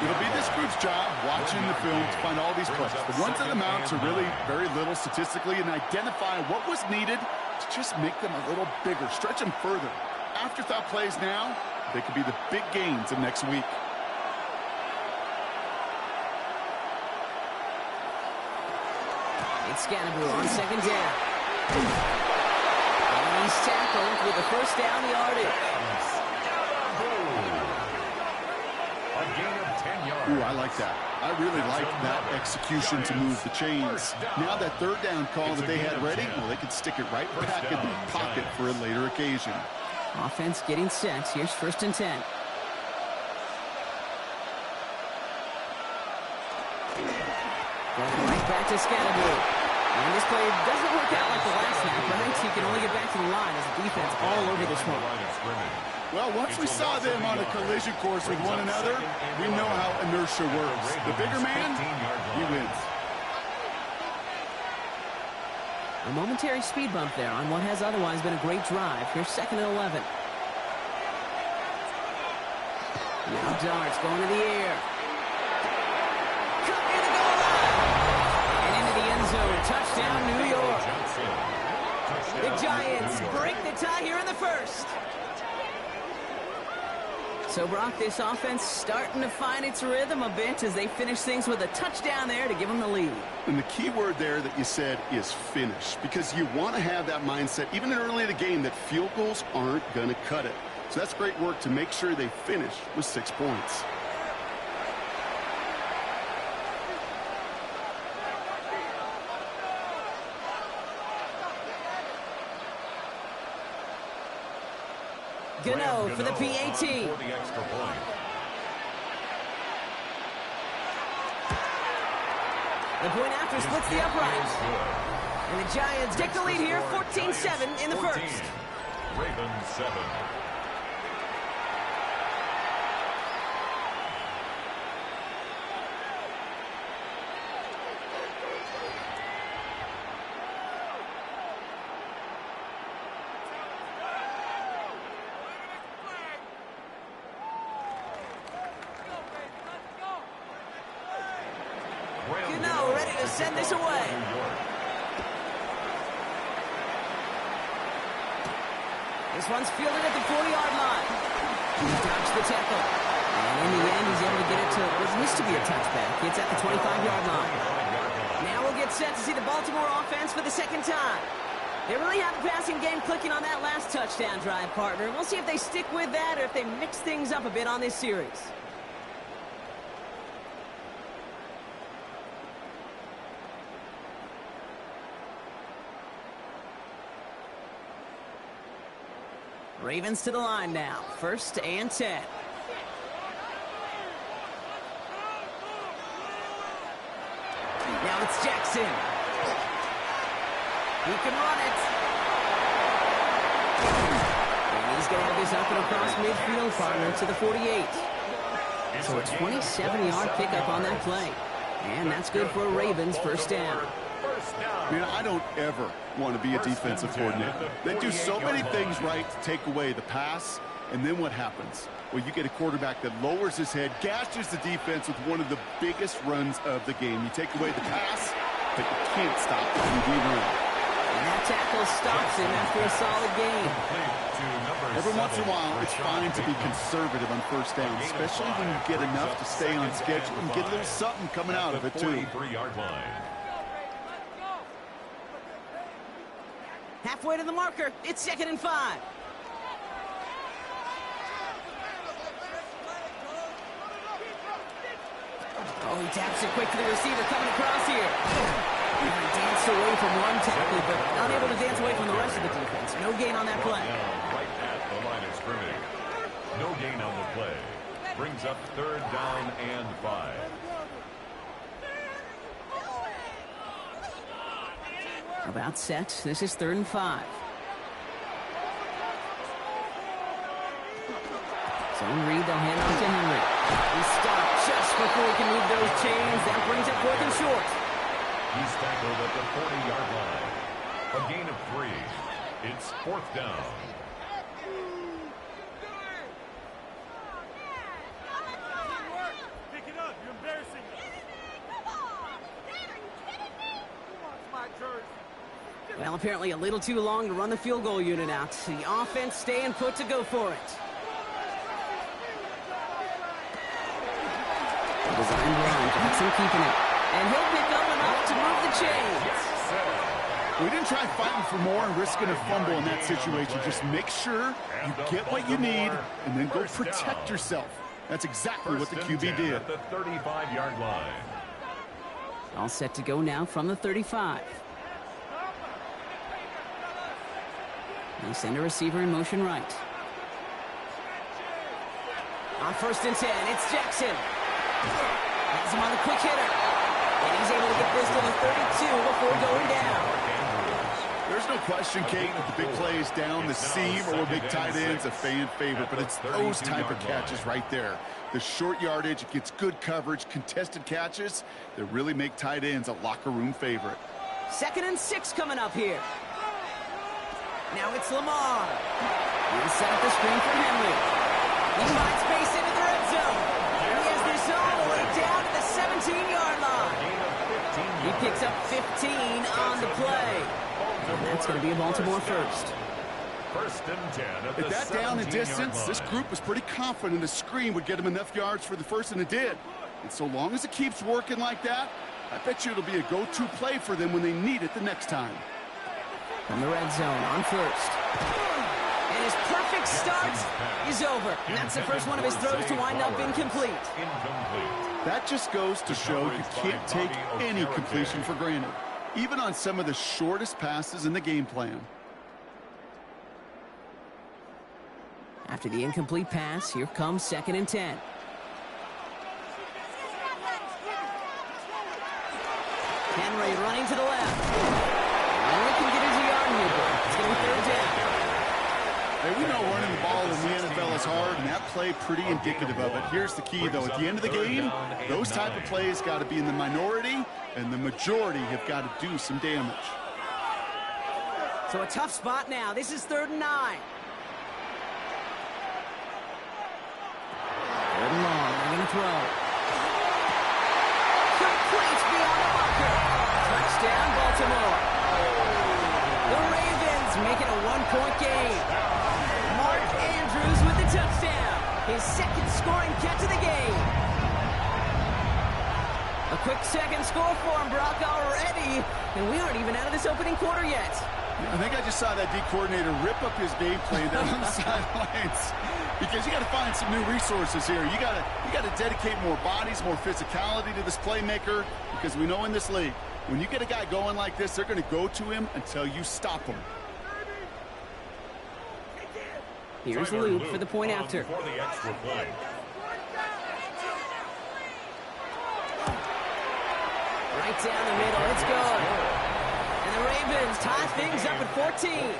It'll be this group's job watching the film to find all these plays. The ones that amount to really very little statistically and identify what was needed to just make them a little bigger, stretch them further. Afterthought plays now, they could be the big gains of next week. It's Scatterboot on second down. And he's tackled with the first down yardage. A gain of 10 yards. Ooh, I like that. I really like that execution to move the chains. Now that third down call that they had ready, well, they could stick it right back in the pocket for a later occasion. Offense getting set. Here's 1st and 10. Right back to Scatterboot. And this play doesn't work out like the last snap, right? He can only get back to the line as the defense all over this one. Well, once we saw them on a collision course with one another, we know how inertia works. The bigger man, he wins. A momentary speed bump there on what has otherwise been a great drive. Here's 2nd and 11. Now darts going to the air. Cut near the goal line. And into the end zone. Touchdown, New York. The Giants break the tie here in the first. So, Brock, this offense starting to find its rhythm a bit as they finish things with a touchdown there to give them the lead. And the key word there that you said is finish, because you want to have that mindset, even early in the game, that field goals aren't going to cut it. So that's great work to make sure they finish with 6 points. Gano for the PAT. For the extra point. The point after splits the uprights. And the Giants take the lead here, 14-7 in the first. Ravens 7. Gano ready to send this away. This one's fielded at the 40-yard line. He dodged the tackle. And in the end, he's able to get it to what used to be a touchback. It's at the 25-yard line. Now we'll get set to see the Baltimore offense for the second time. They really have the passing game clicking on that last touchdown drive, partner. We'll see if they stick with that or if they mix things up a bit on this series. Ravens to the line now. 1st and 10. Now it's Jackson. He can run it. And he's going to have this up and across midfield, partner, to the 48. So a 27-yard pickup on that play. And that's good for a Ravens 1st down. Man, I don't ever want to be a defensive coordinator. They do so many things right to take away the pass, and then what happens? Well, you get a quarterback that lowers his head, gashes the defense with one of the biggest runs of the game. You take away the pass, but you can't stop the QB run. And that tackle stops him after a solid game. Every once in a while, it's fine to be conservative on 1st down, especially when you get enough to stay on schedule and get a little something coming out of it, too. Halfway to the marker. It's 2nd and 5. Oh, he taps it quick to the receiver coming across here. He danced away from one tackle, but unable to dance away from the rest of the defense. No gain on that play. Right at the line of scrimmage. No gain on the play. Brings up 3rd down and 5. About set. This is 3rd and 5. Zone read, they'll hand off to Henry. He stopped just before he can move those chains. That brings up 4th and short. He's tackled at the 40-yard line. A gain of 3. It's 4th down. Pick it up. You're embarrassing us. Well, apparently a little too long to run the field goal unit out. The offense staying put to go for it. Design run, Jackson keeping it. And he'll pick up enough to move the chains. We didn't try fighting for more and risking a fumble in that situation. Just make sure you get what you need and then go protect yourself. That's exactly what the QB did. At the 35-yard line. All set to go now from the 35. They send a receiver in motion right. On 1st and 10, it's Jackson. Has him on the quick hitter. And he's able to get this to the 32 before going down. There's no question, Kate, that the big plays down the seam or big tight ends a fan favorite, but it's those type of catches right there. The short yardage, it gets good coverage, contested catches that really make tight ends a locker room favorite. 2nd and 6 coming up here. Now it's Lamar. He'll set up the screen for Henry. He finds space into the red zone. And he has this all the way down to the 17-yard line. He picks up 15 on the play. And that's going to be a Baltimore first. 1st and 10 At that down and distance, this group was pretty confident a screen would get him enough yards for the first, and it did. And so long as it keeps working like that, I bet you it'll be a go-to play for them when they need it the next time. From the red zone on 1st. And his perfect start is over. And that's the first one of his throws to wind up incomplete. That just goes to show you can't take any completion for granted, even on some of the shortest passes in the game plan. After the incomplete pass, here comes 2nd and 10. Henry running to the left. Henry can get his yard here, but it's going to be 3rd down. Hey, we know running the ball in the NFL is hard, and that play pretty indicative of it. Here's the key, though. At the end of the game, those type of plays got to be in the minority, and the majority have got to do some damage. So a tough spot now. This is 3rd and 9. 3rd and long. They're going to throw. Complete beyond the marker. Touchdown, Baltimore. The Ravens make it a 1-point game. Mark Andrews with the touchdown. His 2nd scoring catch of the game. A quick 2nd score for him, Brock, already. And we aren't even out of this opening quarter yet. I think I just saw that D coordinator rip up his game plan down on the sidelines, because you got to find some new resources here. You got to dedicate more bodies, more physicality to this playmaker, because we know in this league, when you get a guy going like this, they're going to go to him until you stop him. Here's Luke for the point after. For the extra point. Right down the middle. It's good. And the Ravens tie things up at 14.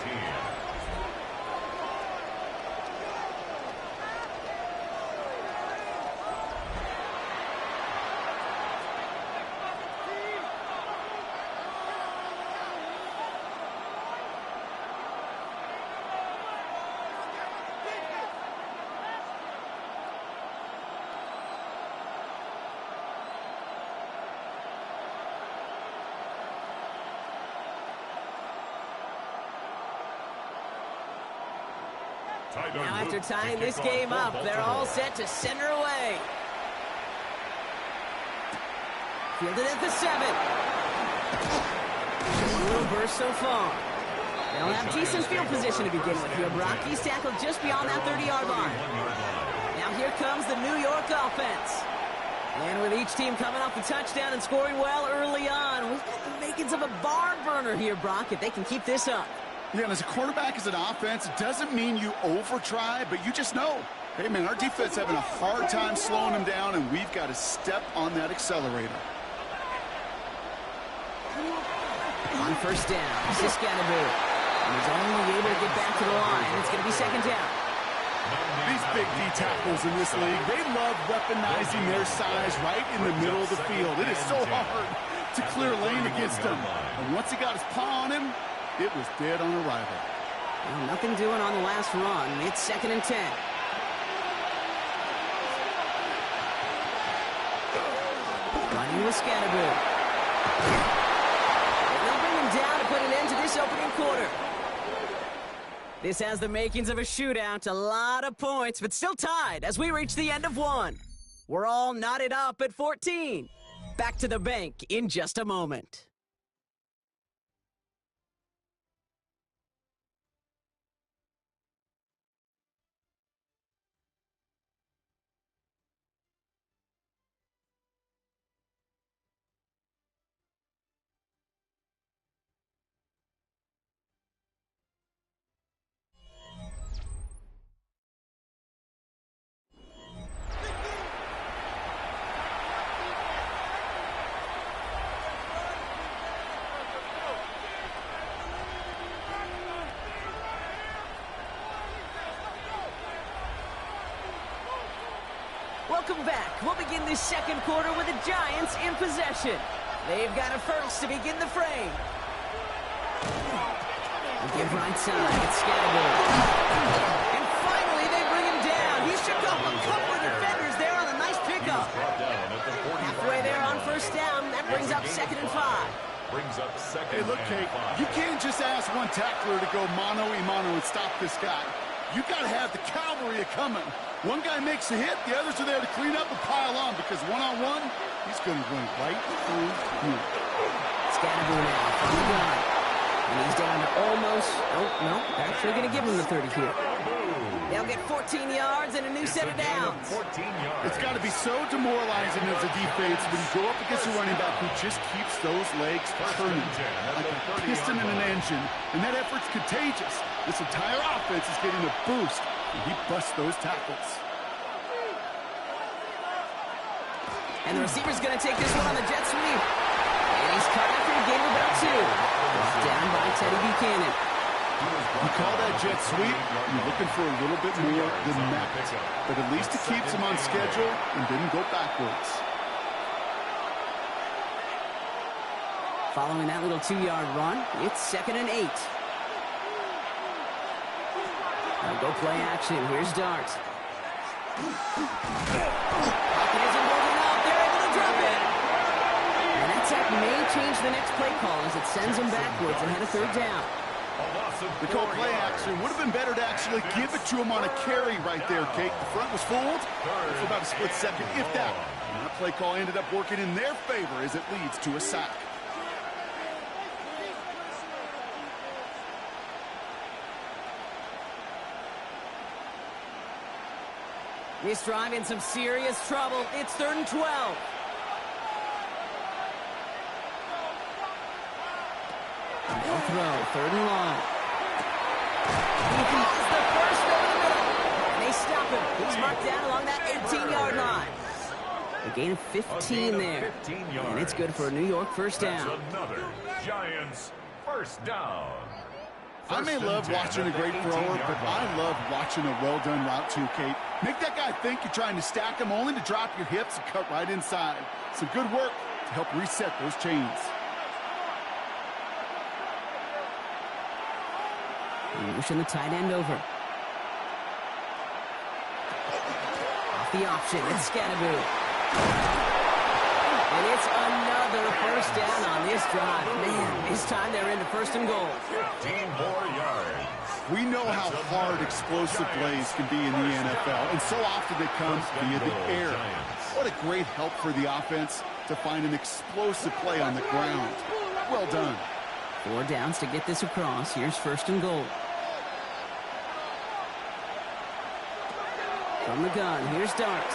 Now after tying this game up, they're all set to center away. Fielded at the 7. Just a little burst so far. They'll have decent field position to begin with here. Brock, he's tackled just beyond that 30-yard line. Now here comes the New York offense. And with each team coming off the touchdown and scoring well early on, we've got the makings of a barn burner here, Brock, if they can keep this up. Yeah, and as a quarterback, as an offense, it doesn't mean you over-try, but you just know, hey, man, our defense having a hard time slowing them down, and we've got to step on that accelerator. On 1st down, Siskanabu. And he's only able to get back to the line. It's going to be 2nd down. These big D tackles in this league, they love weaponizing their size right in the middle of the field. It is so hard to clear lane against him. And once he got his paw on him, it was dead on arrival. Well, nothing doing on the last run. It's 2nd and 10. Running with Scatterboo. They'll bring him down to put an end to this opening quarter. This has the makings of a shootout. A lot of points, but still tied as we reach the end of one. We're all knotted up at 14. Back to the bank in just a moment. Welcome back. We'll begin this second quarter with the Giants in possession. They've got it first to begin the frame. Give right side. It's Scatterboo. And finally, they bring him down. He shook off a couple of defenders there on a nice pickup. Halfway there on first down. That brings up 2nd and 5. Hey, look, Kate, you can't just ask one tackler to go mano-a-mano and stop this guy. You got to have the cavalry coming. One guy makes a hit, the others are there to clean up and pile on, because one-on-one, he's going to run right through you. Scatterboo now from the gun. And he's down to almost, no, actually going to give him the 30 here. They'll get 14 yards and a new set of downs. It's got to be so demoralizing as a defense when you go up against a running back who just keeps those legs turning like a piston in an engine, and that effort's contagious. This entire offense is getting a boost, and he busts those tackles. And the receiver's going to take this one on the jet sweep. And he's caught after a gain of about 2. Brought down by Teddy Buchanan. You call that jet sweep, you're looking for a little bit more than that. But at least it keeps him on schedule and didn't go backwards. Following that little 2-yard run, it's 2nd and 8. Now go play action. Here's Dart. Pocket isn't holding up. They're able to drop it. And that sack may change the next play call as it sends them backwards ahead of 3rd down. The call play action would have been better to actually give it to him on a carry right there, Kate. The front was fooled for about a split second, if that. And that play call ended up working in their favor as it leads to a sack. This drive in some serious trouble. It's 3rd and 12. They'll throw, 3rd and long. He has the first over the middle. And they stop him. He's marked down along that 18-yard line. A gain of 15 there. And it's good for a New York first down. That's another Giants first down. I may love watching a great thrower, but I love watching a well-done route too, Kate. Make that guy think you're trying to stack him only to drop your hips and cut right inside. Some good work to help reset those chains. Motion the tight end over. Off the option, it's Scatterboo. And it's another first down on this drive. Man, this time they're into 1st and goal. 15 more yards. We know how hard explosive plays can be in the NFL, and so often they come via the air. What a great help for the offense to find an explosive play on the ground. Well done. 4 downs to get this across. Here's 1st and goal. From the gun, here's Dart.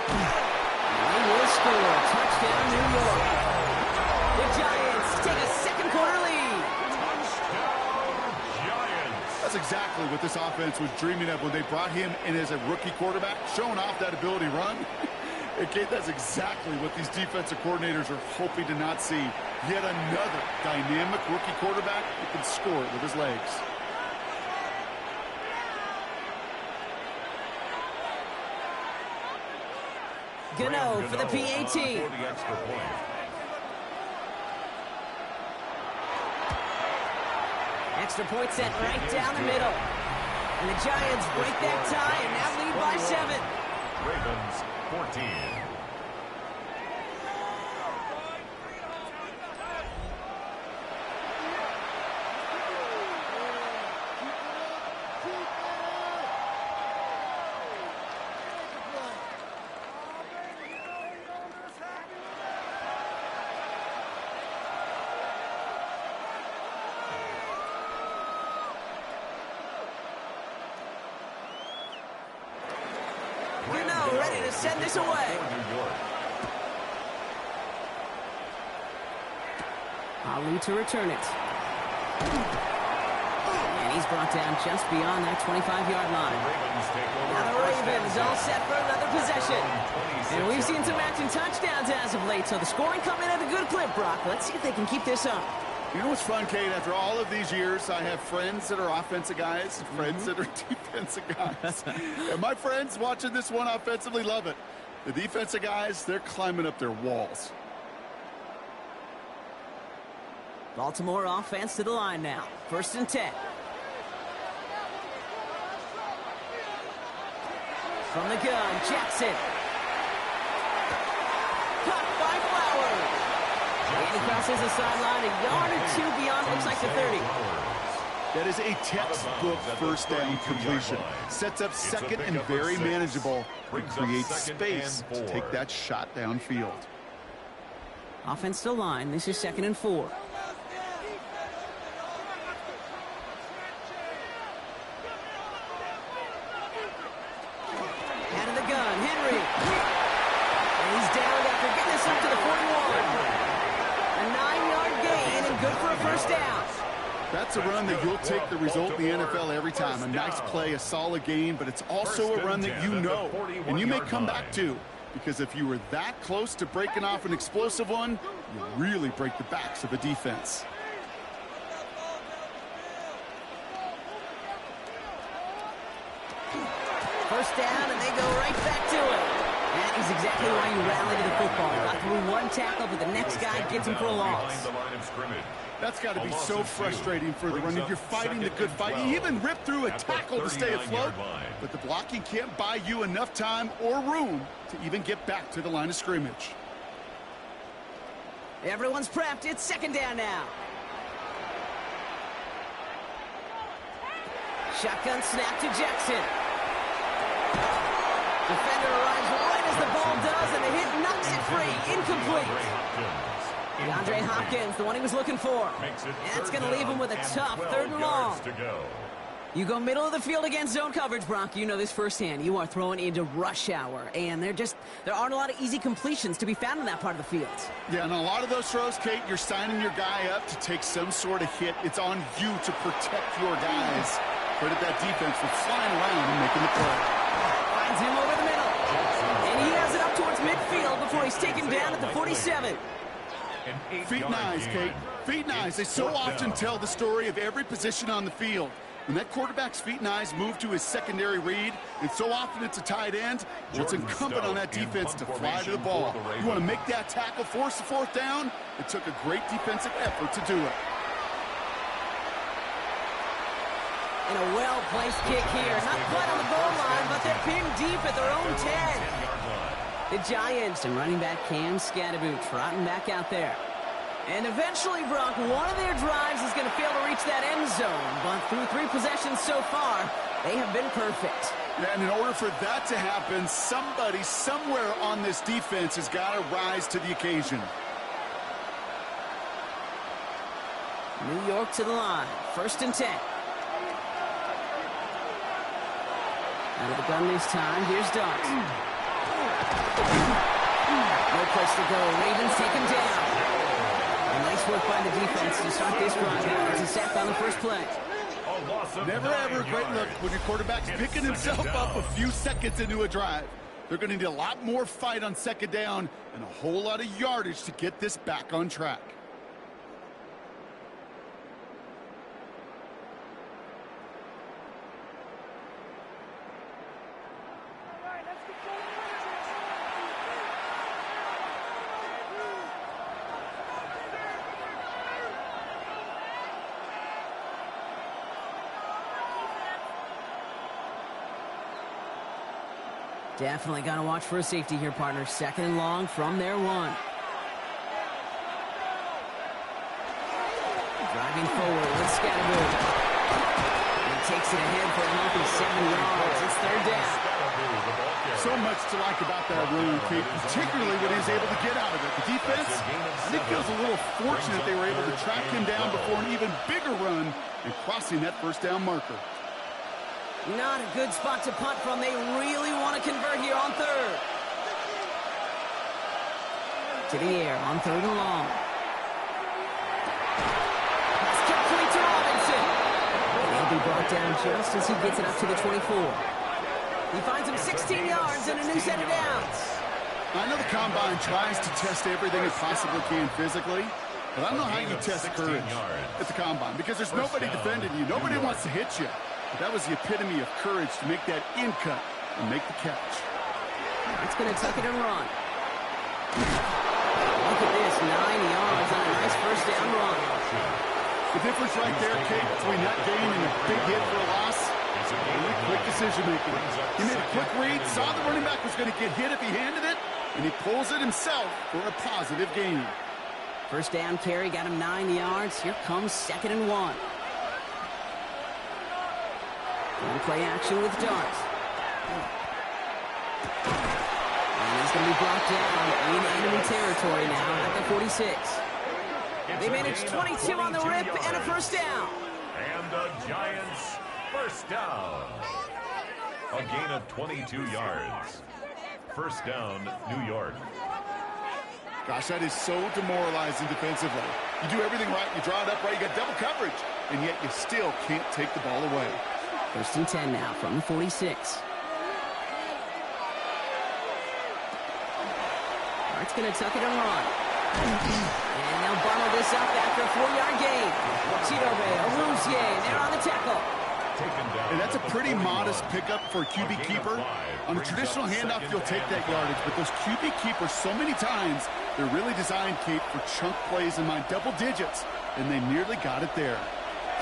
They will score. Touchdown, New York. The Giants take a second quarter lead. Touchdown, Giants. That's exactly what this offense was dreaming of when they brought him in as a rookie quarterback, showing off that ability to run. And Kate, that's exactly what these defensive coordinators are hoping to not see. Yet another dynamic rookie quarterback who can score it with his legs. Gano for the PAT. For the extra point. Extra point set right down the middle. And the Giants break that tie and now lead by 7. Ravens 14. Ready to send this away. Ali to return it. And he's brought down just beyond that 25-yard line. Now the Ravens all set for another possession. And we've seen some matching touchdowns as of late, so the scoring coming at a good clip, Brock. Let's see if they can keep this up. You know what's fun, Kate? After all of these years, I have friends that are offensive guys and friends that are defensive guys. And my friends watching this one offensively love it. The defensive guys, they're climbing up their walls. Baltimore offense to the line now. 1st and 10. From the gun, Jackson. Caught by Flowers. And he crosses the sideline a yard or 2 beyond, looks like the 30. That is a textbook first down completion. Sets up second and very manageable and creates space to take that shot downfield. Offense to the line. This is 2nd and 4. Out of the gun, Henry. And he's down after getting this up to the 41. A 9-yard gain and good for a 1st down. That's a run that you'll take the result in the NFL every time. A nice play, a solid game, but it's also a run that you know and you may come back to. Because if you were that close to breaking off an explosive one, you really break the backs of a defense. First down, and they go right back to it. That is exactly why you rally to the football. Got through one tackle, but the next guy gets him for a loss. That's got to be so frustrating for the runner. You're fighting the good fight. You even rip through a tackle to stay afloat, but the blocking can't buy you enough time or room to even get back to the line of scrimmage. Everyone's prepped. It's 2nd down now. Shotgun snap to Jackson. Defender arrives right as the ball does, and the hit knocks it free. Incomplete. DeAndre Hopkins, the one he was looking for. And that's going to leave him with a tough 3rd and long. You go middle of the field against zone coverage, Brock. You know this firsthand. You are throwing into rush hour, and there aren't a lot of easy completions to be found in that part of the field. Yeah, and a lot of those throws, Kate, you're signing your guy up to take some sort of hit. It's on you to protect your guys. Credit that defense for flying around and making the play. Finds him over the middle. And he has it up towards midfield before he's taken down at the 47. Feet and eyes, Kate. Feet and eyes. They so often tell the story of every position on the field. When that quarterback's feet and eyes move to his secondary read, and so often it's a tight end, well, it's incumbent on that defense to fly to the ball. You want to make that tackle, force the 4th down? It took a great defensive effort to do it. And a well-placed kick here. Not quite on the goal line, but they're pinned deep at their own 10. The Giants and running back Cam Scadaboo trotting back out there. And eventually, Brock, one of their drives is going to fail to reach that end zone. But through 3 possessions so far, they have been perfect. Yeah, and in order for that to happen, somebody somewhere on this defense has got to rise to the occasion. New York to the line. 1st and 10. Out of the gun this time. Here's Dart. No place to go. Ravens take him down. And nice work by the defense to start this drive out. It's a sack on the first play. Never ever a great look when your quarterback's picking himself up a few seconds into a drive. They're going to need a lot more fight on 2nd down and a whole lot of yardage to get this back on track. Definitely got to watch for a safety here, partner. 2nd and long from their 1. Driving forward with Scattergood. He takes it ahead for a healthy 7 yards. It's 3rd down. So much to like about that run, Kate, particularly what he was able to get out of it. The defense, I think, feels a little fortunate they were able to track him down before an even bigger run and crossing that 1st down marker. Not a good spot to punt from. They really want to convert here on 3rd. To the air on 3rd and long. Pass complete to Robinson. He'll be brought down just as he gets it up to the 24. He finds him 16 yards and a new set of downs. I know the Combine tries to test everything it possibly can physically, but I don't know how you test courage at the Combine because there's nobody defending you. Nobody wants to hit you. But that was the epitome of courage to make that in cut and make the catch. It's going to tuck it and run. Look at this, 9 yards on a nice 1st down run. The difference right there, Kate, between that gain and a big hit for a loss, really quick decision-making. He made a quick read, saw the running back was going to get hit if he handed it, and he pulls it himself for a positive gain. 1st down carry got him 9 yards. Here comes 2nd and 1. And play action with Dart. And he's going to be brought down in enemy territory now at the 46. They managed 22 on the rip and a 1st down. And the Giants' 1st down. A gain of 22 yards. 1st down, New York. Gosh, that is so demoralizing defensively. You do everything right, you draw it up right, you got double coverage, and yet you still can't take the ball away. 1st and 10 now from the 46. Art's going to tuck it and run. And they'll bundle this up after a 4-yard gain. Chidobe, Aruzier, they're on the tackle. And that's a pretty modest pickup for a QB keeper. On a traditional handoff, you'll take that yardage, but those QB keepers, so many times, they're really designed, Kate, for chunk plays in my double digits, and they nearly got it there.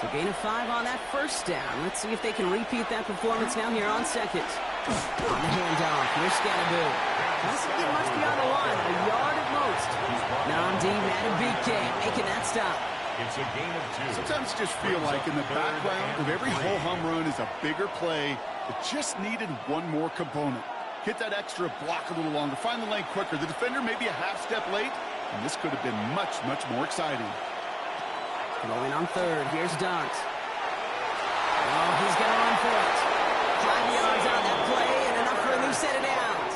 So gain of 5 on that 1st down. Let's see if they can repeat that performance now here on 2nd. On the handoff, here's Scattergood. Doesn't get much beyond the line, a yard at most. Namdi Matabike making that stop. It's a gain of 2. Sometimes you just feel like in the background of every ho-hum run is a bigger play that just needed one more component. Hit that extra block a little longer, find the lane quicker. The defender may be a half step late, and this could have been much, much more exciting. Going on 3rd, here's Dart. Oh, he's going to run for it. 5 yards on that play and enough for a new set of downs.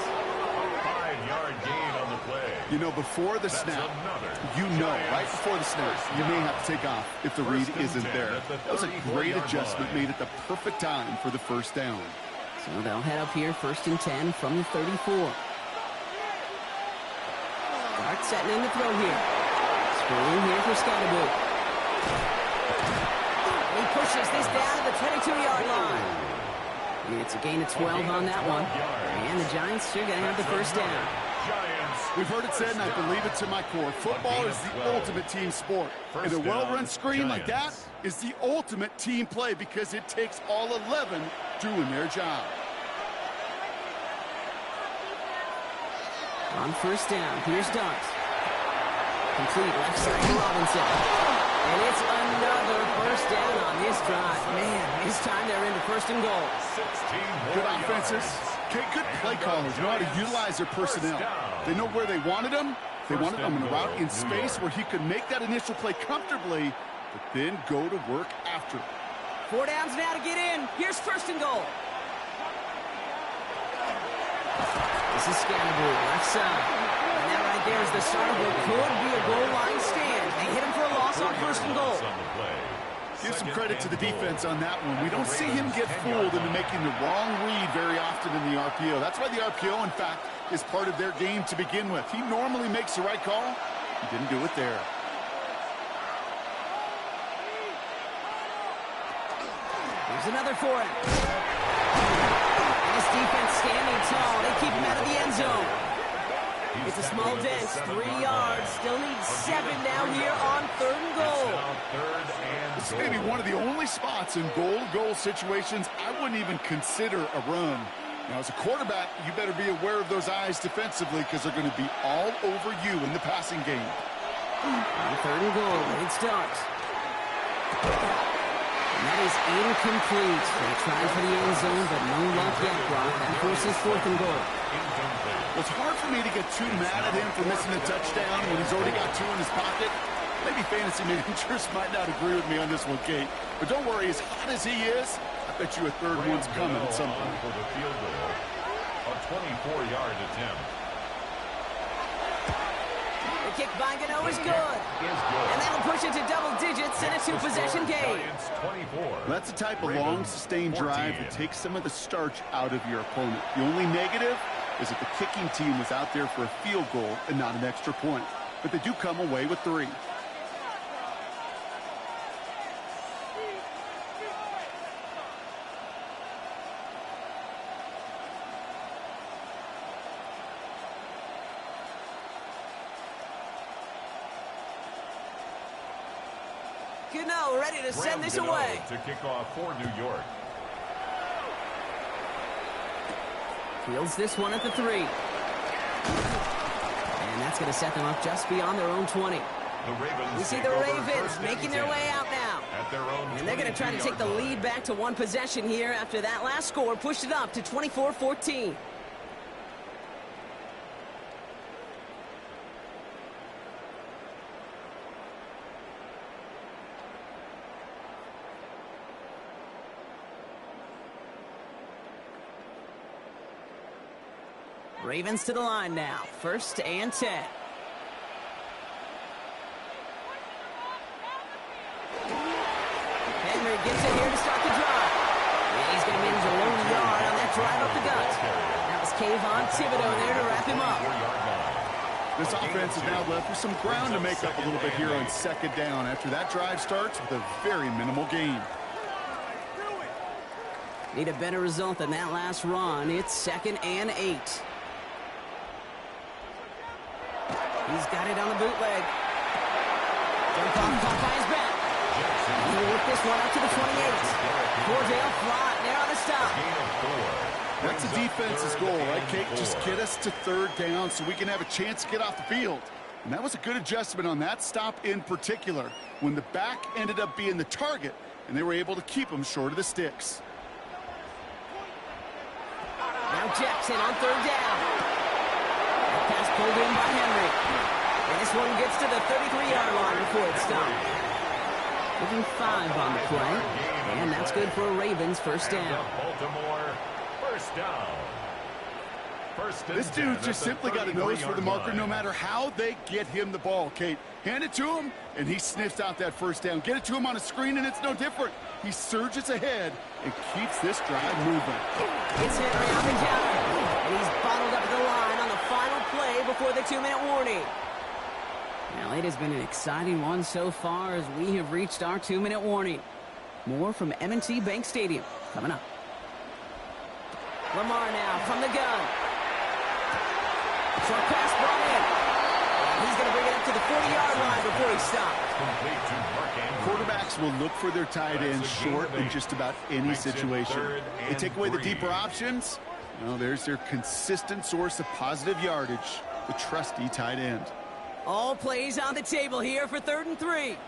5-yard gain on the play. You know, before the snap, right before the snap, you may have to take off if the read isn't there. That was a great adjustment made at the perfect time for the 1st down. So they'll head up here 1st and 10 from the 34. Dart setting in the throw here. Screen here for Scattergood. He pushes this down to the 22-yard line. It's a gain of 12 on that one. And the Giants are going to have the 1st down. We've heard it said, and I believe it to my core, football is the ultimate team sport. And a well-run screen like that is the ultimate team play because it takes all 11 doing their job. On 1st down, here's Dart. Complete left side to Robinson. And it's another 1st down on this drive. Man, this time they're into 1st and goal. Good offenses. Okay, good play callers know how to utilize their personnel. They know where they wanted them. They wanted them in a route in space where he could make that initial play comfortably, but then go to work after it. 4 downs now to get in. Here's 1st and goal. This is Scattergood, left side. And that right there is the start of what could be a goal line stand. They hit him for a loss on 1st and goal. Give some credit to the defense on that one. We don't see him get fooled into making the wrong read very often in the RPO. That's why the RPO, in fact, is part of their game to begin with. He normally makes the right call. He didn't do it there. Here's another for him. And his defense standing tall. They keep him out of the end zone. It's a small dent, 3 yards. Still needs 7 now here on 3rd and goal. This may be one of the only spots in goal-to-goal situations I wouldn't even consider a run. Now, as a quarterback, you better be aware of those eyes defensively because they're going to be all over you in the passing game. On 3rd and goal, it starts. And that is incomplete. They tried for the end zone, but no luck yet, Brock. That forces 4th and goal. Well, it's hard for me to get too mad at him for missing a touchdown when he's already got 2 in his pocket. Maybe fantasy managers might not agree with me on this one, Kate. But don't worry, as hot as he is, I bet you a 3rd one's coming at some point. For the field goal, a 24-yard attempt. The kick by Gano is good. And that'll push it to double digits in a 2-possession game. That's the type of long, sustained drive that takes some of the starch out of your opponent. The only negative is that the kicking team was out there for a field goal and not an extra point. But they do come away with 3. Gano ready to send this away. To kick off for New York. Fields this one at the 3. And that's going to set them up just beyond their own 20. We see the Ravens making their way out now. At their own and they're going to try to take the lead back to 1 possession here after that last score pushed it up to 24-14. Ravens to the line now. 1st and 10. Henry gets it here to start the drive. And he's going to manage a lone yard on that drive up the gut. That was Kayvon Thibodeau there to wrap him up. This offense is now left with some ground to make up a little bit here on 2nd down after that drive starts with a very minimal gain. Need a better result than that last run. It's 2nd and 8. He's got it on the bootleg. Jump off, caught by his back. And he'll work this one up to the 28. Cordell Flott there on the stop. That's the defense's goal, right, Kate? Just get us to 3rd down so we can have a chance to get off the field. And that was a good adjustment on that stop in particular, when the back ended up being the target, and they were able to keep him short of the sticks. Now Jackson on 3rd down. That pass pulled in by Henry. And this one gets to the 33-yard line before it's stopped. Giving 5 on the play. And that's good for a Ravens 1st down. Baltimore 1st down. This dude just simply got a nose for the marker no matter how they get him the ball, Kate. Hand it to him, and he sniffs out that 1st down. Get it to him on a screen, and it's no different. He surges ahead and keeps this drive moving. It's Henry on the counter. And he's bottled up at the line on the final play before the 2-minute warning. Well, it has been an exciting one so far as we have reached our 2-minute warning. More from M&T Bank Stadium coming up. Lamar now from the gun. Short pass brought in. He's going to bring it up to the 40-yard line before he stops. Quarterbacks will look for their tight ends short in just about any situation. They take away the deeper options. Well, there's their consistent source of positive yardage, the trusty tight end. All plays on the table here for 3rd and 3.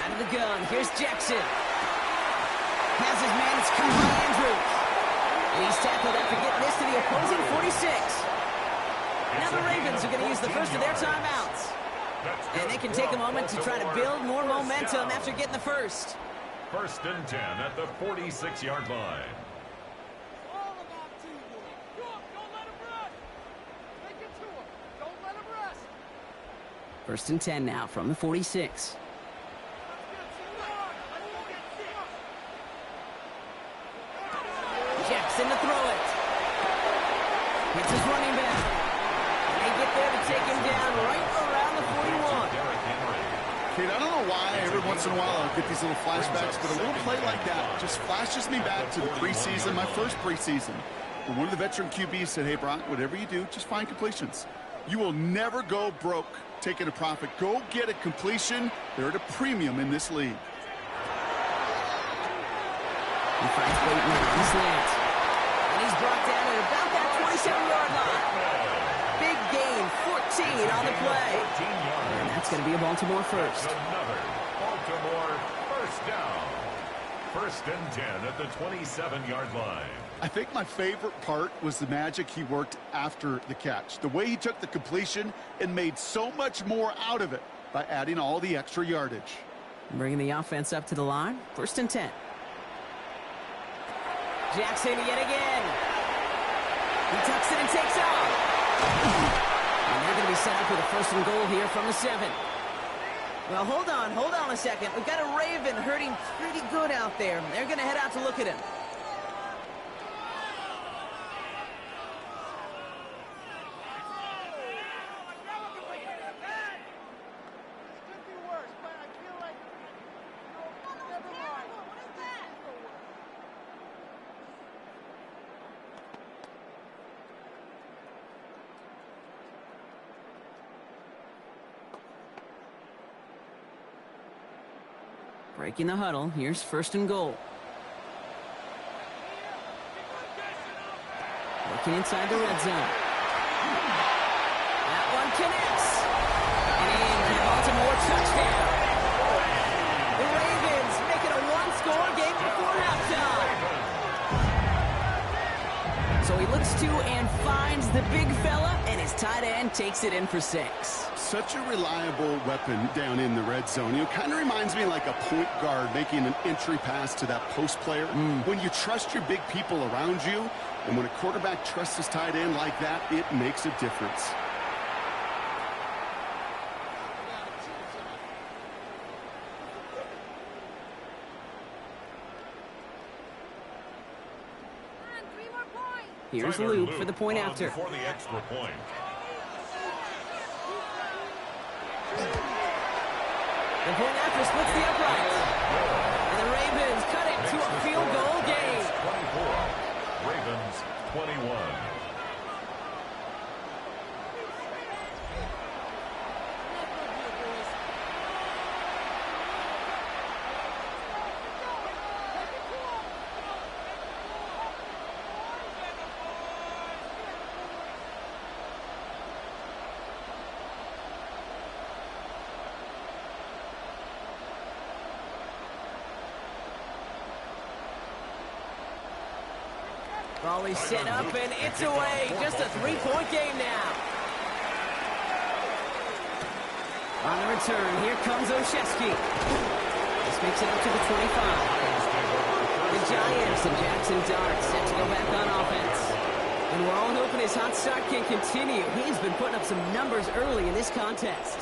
Out of the gun, here's Jackson. Has his man, it's caught by Andrews. And he's tackled after getting this to the opposing 46. Now the Ravens are going to use the first of their timeouts. And they can take a moment to try to build more momentum after getting the first. 1st and 10 at the 46-yard line. 1st and 10 now from the 46. Jackson to throw it. It's his running back. They get there to take him down right around the 41. Kate, I don't know why every once in a while I'll get these little flashbacks, but a little play like that just flashes me back to the preseason, my first preseason. When one of the veteran QBs said, hey, Brock, whatever you do, just find completions. You will never go broke taking a profit. Go get a completion. They're at a premium in this league. He fights Bateman on the slant. And he's brought down at about that 27-yard line. Big gain, 14 on the play. And that's going to be a Baltimore first. Another Baltimore first down. First and 10 at the 27-yard line. I think my favorite part was the magic he worked after the catch. The way he took the completion and made so much more out of it by adding all the extra yardage. Bringing the offense up to the line. First and 10. Jackson yet again. He tucks it and takes off. And they're going to be set up with a first and goal here from the 7. Well, hold on a second. We've got a Raven hurting pretty good out there. They're going to head out to look at him. Breaking the huddle. Here's first and goal. Working inside the red zone. That one connects. And the Baltimore touchdown. The Ravens making a one-score game before halftime. So he looks to and finds the big fella, and his tight end takes it in for 6. Such a reliable weapon down in the red zone. You know, kind of reminds me like a point guard making an entry pass to that post player. When you trust your big people around you, and when a quarterback trusts his tight end like that, it makes a difference. Here's Luke for the point after. For the extra point. The point after splits the upright. And the Ravens cut it to a field goal game. 24. Ravens 21. Ball is set up, and it's away. Just a 3-point game now. On the return, here comes Olszewski. This makes it up to the 25. The Giants and Jackson Dart set to go back on offense. And we're all hoping his hot start can continue. He's been putting up some numbers early in this contest.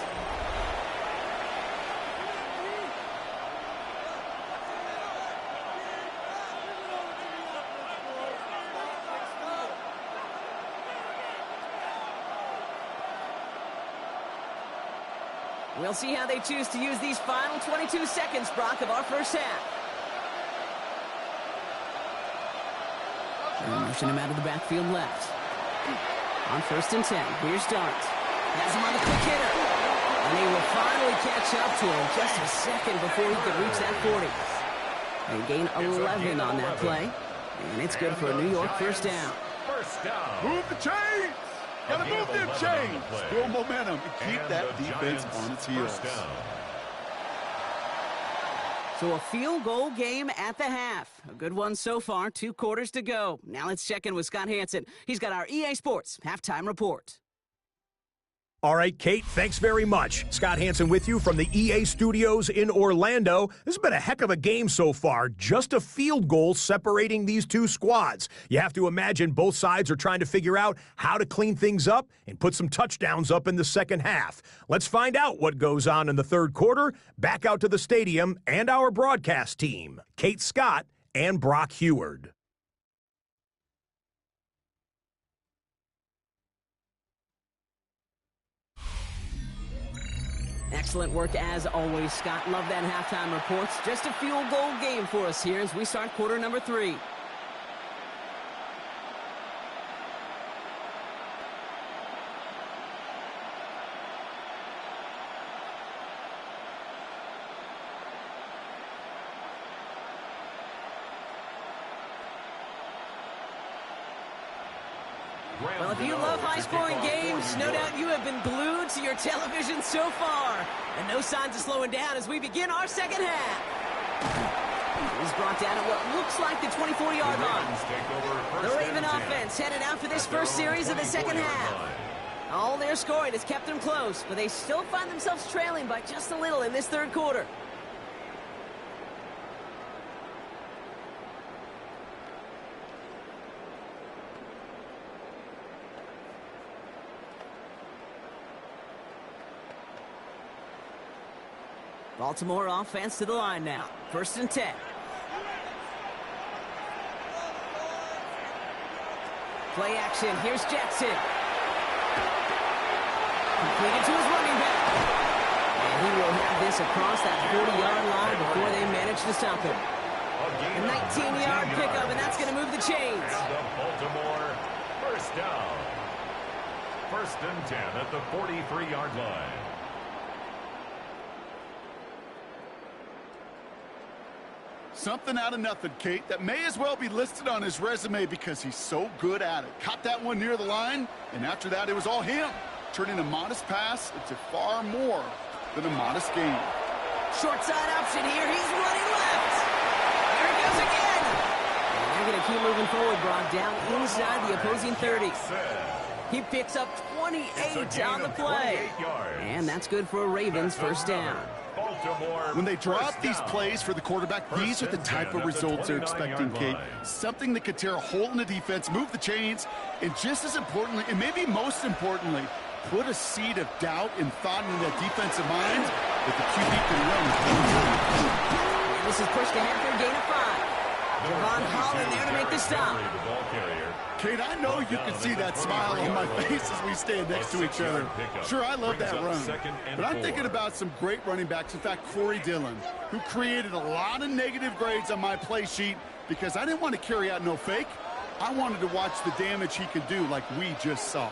We'll see how they choose to use these final 22 seconds, Brock, of our first half. And motion him out of the backfield left. On first and 10, here's Dart. Has him on the quick hitter. And he will finally catch up to him just a second before he could reach that 40. They gain 11 on that play. And it's good for a New York first down. First down. Move the chains! Gotta move them chains! Build momentum and keep that defense on its heels. So a field goal game at the half. A good one so far, 2 quarters to go. Now let's check in with Scott Hansen. He's got our EA Sports halftime report. All right, Kate, thanks very much. Scott Hansen with you from the EA Studios in Orlando. This has been a heck of a game so far. Just a field goal separating these two squads. You have to imagine both sides are trying to figure out how to clean things up and put some touchdowns up in the second half. Let's find out what goes on in the third quarter. Back out to the stadium and our broadcast team, Kate Scott and Brock Heward. Excellent work as always, Scott. Love that halftime reports. Just a field goal game for us here as we start quarter number 3. Well, if you love high-scoring games, no doubt you have been glued to your television so far. And no signs of slowing down as we begin our second half. He's brought down at what looks like the 24-yard line. The Raven offense headed out for this first series of the second half. All their scoring has kept them close, but they still find themselves trailing by just a little in this third quarter. Baltimore offense to the line now. 1st and 10. Play action. Here's Jackson. Completed to his running back. And he will have this across that 40-yard line before they manage to stop him. A 19-yard pickup, and that's going to move the chains. And the Baltimore first down. 1st and 10 at the 43-yard line. Something out of nothing, Kate, that may as well be listed on his resume because he's so good at it. Caught that one near the line, and after that, it was all him. Turning a modest pass into far more than a modest gain. Short side option here. He's running left. There he goes again. And they're going to keep moving forward, brought down inside the opposing 30. He picks up 28 on the play. And that's good for a Ravens first down. When they draw up these plays for the quarterback, these are the type of results they're expecting, Kate. Something that could tear a hole in the defense, move the chains, and just as importantly, and maybe most importantly, put a seed of doubt and thought into that defensive mind that the QB can run. And this is pushed ahead for a gain of 5. Javon Holland there to make the stop. Kate, I know you can see that smile on my face as we stand next to each other. Sure, I love that run, but I'm thinking about some great running backs. In fact, Corey Dillon, who created a lot of negative grades on my play sheet because I didn't want to carry out no fake. I wanted to watch the damage he could do like we just saw.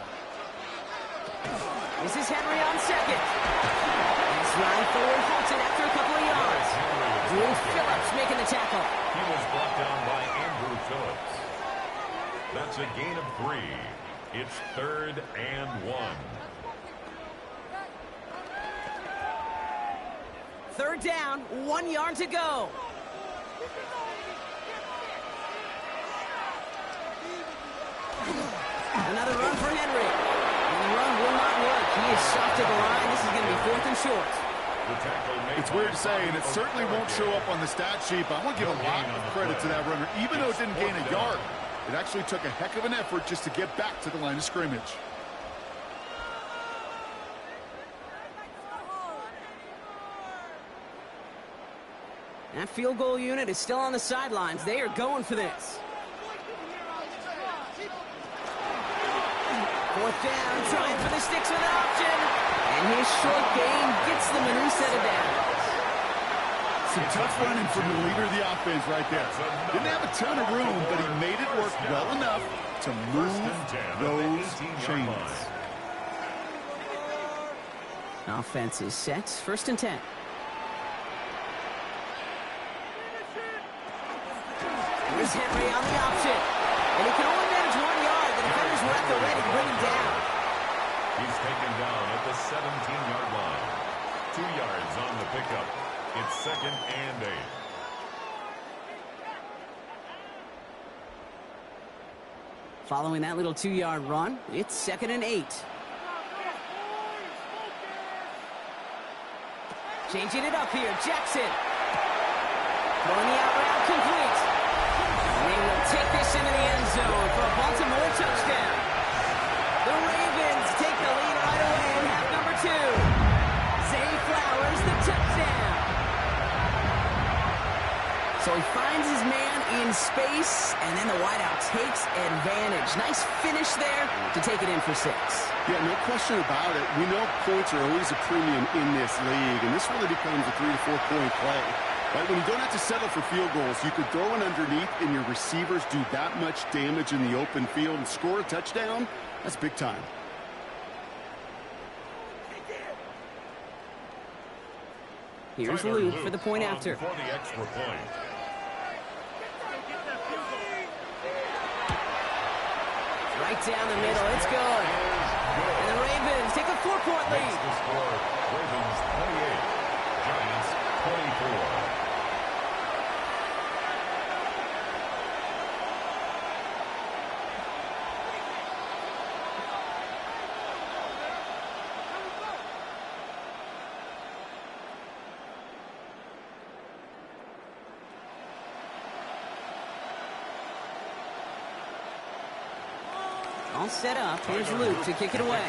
This is Henry on second. This run forward halted after a couple of yards. Drew Phillips making the tackle. He was brought down by Andrew Phillips. That's a gain of 3. It's 3rd and 1. 3rd down, 1 yard to go. Another run for Henry. And the run will not work. He is soft to the line. This is going to be 4th and short. It's weird to say, and it certainly won't show up on the stat sheet, but I want to give a lot of credit to that runner. Even though it didn't gain a yard, it actually took a heck of an effort just to get back to the line of scrimmage. That field goal unit is still on the sidelines. They are going for this. 4th down, trying for the sticks with an option. And his short gain gets them a new set of downs. Some tough running from the leader of the offense right there. Didn't have a ton of room, but he made it work well enough to move those chains. Offense is set. 1st and 10. Here's Henry on the option. And he can only manage 1 yard. The defenders were at the ready to bring him down. He's taken down at the 17-yard line. 2 yards on the pickup. It's 2nd and 8. Following that little 2-yard run, it's 2nd and 8. Changing it up here, Jackson. Throwing the out route complete. And they will take this into the end zone for a Baltimore touchdown. The Ravens take the lead right away in half number 2. Zay Flowers, the touchdown. So he finds his man in space, and then the wideout takes advantage. Nice finish there to take it in for 6. Yeah, no question about it. We know points are always a premium in this league, and this really becomes a 3 to 4 point play. Right? When you don't have to settle for field goals, you could throw it underneath, and your receivers do that much damage in the open field and score a touchdown. That's big time. Here's Luke for the point after. For the extra point. Right down the middle. It's good. And the Ravens take a 4-point lead. Makes the score Ravens 28, Giants 24. All set up. Here's Luke to kick it away.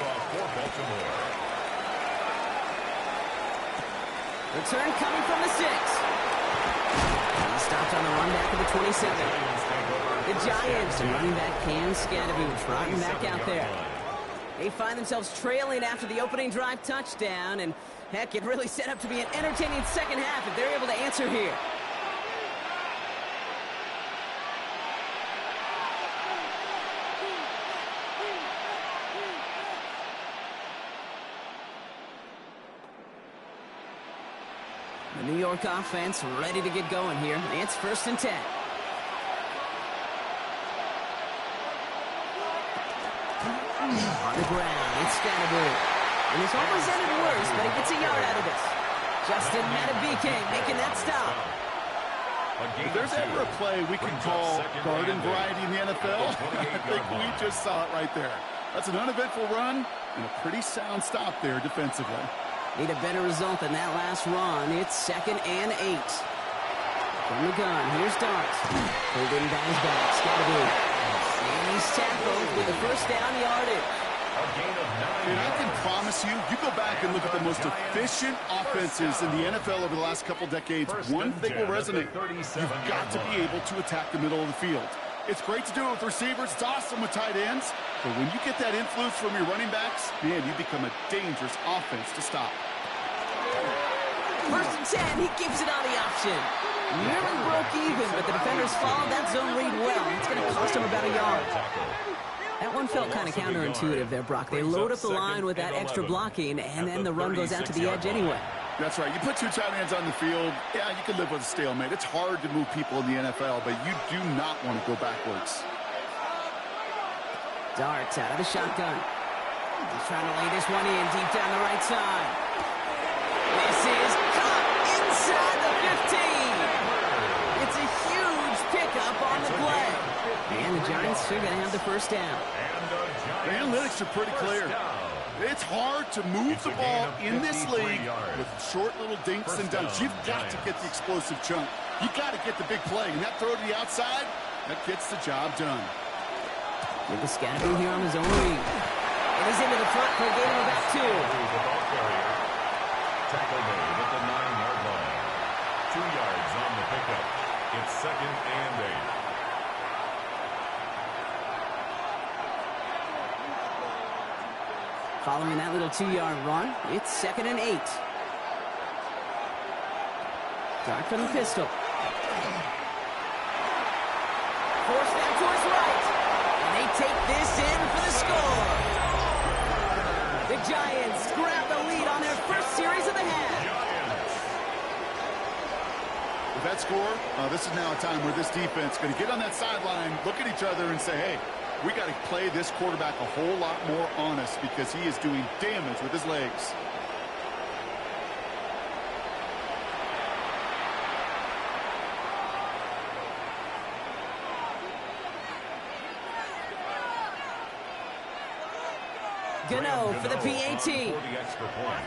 Return coming from the 6. He stopped on the run back of the 27. The Giants, running back Cam Scadaboo trotting back out there. They find themselves trailing after the opening drive touchdown, and heck, it really set up to be an entertaining second half if they're able to answer here. The New York offense ready to get going here. It's 1st and 10. On the ground, it's Scadaboo. And this almost ended worse, but he gets a yard out of this. Justin Matabike making that stop. If there's ever a play we can call garden variety in the NFL, I think we just saw it right there. That's an uneventful run and a pretty sound stop there defensively. Need a better result than that last run. It's 2nd and 8. From the gun, here's Dart. Pulled in by his back, Scadaboo. And he's tackled with a 1st down yardage. And I can promise you, you go back and look at the most efficient offenses in the NFL over the last couple decades, one thing will resonate. You've got to be able to attack the middle of the field. It's great to do it with receivers. It's awesome with tight ends. But when you get that influence from your running backs, man, you become a dangerous offense to stop. 1st and 10, he gives it on the option. Nearly broke even, but the defenders followed that zone read well. It's going to cost him about a yard. That one felt kind of counterintuitive there, Brock. They load up the line with that extra blocking, and then the run goes out to the edge anyway. That's right. You put 2 tight ends on the field, yeah, you can live with a stalemate. It's hard to move people in the NFL, but you do not want to go backwards. Darts out of the shotgun. He's trying to lay this one in deep down the right side. This is caught inside the 15. It's a huge pickup on the play. And the Giants are going to have the 1st down. The analytics are pretty clear. It's hard to move the ball in this league with short little dinks and dunks. You've got to get the explosive chunk. You've got to get the big play. And that throw to the outside, that gets the job done. With the Scadaboo here on his own read. And he's into the front for a gain of about 2. Tackle made at the 9-yard line. 2 yards on the pickup. It's 2nd and 8. Following that little 2-yard run, it's 2nd and 8. Dart from the pistol. Force them to his right. And they take this in for the score. The Giants grab the lead on their 1st series of the half. With that score, this is now a time where this defense is going to get on that sideline, look at each other and say, hey, we got to play this quarterback a whole lot more honest because he is doing damage with his legs. Gano for the PAT. For the extra point.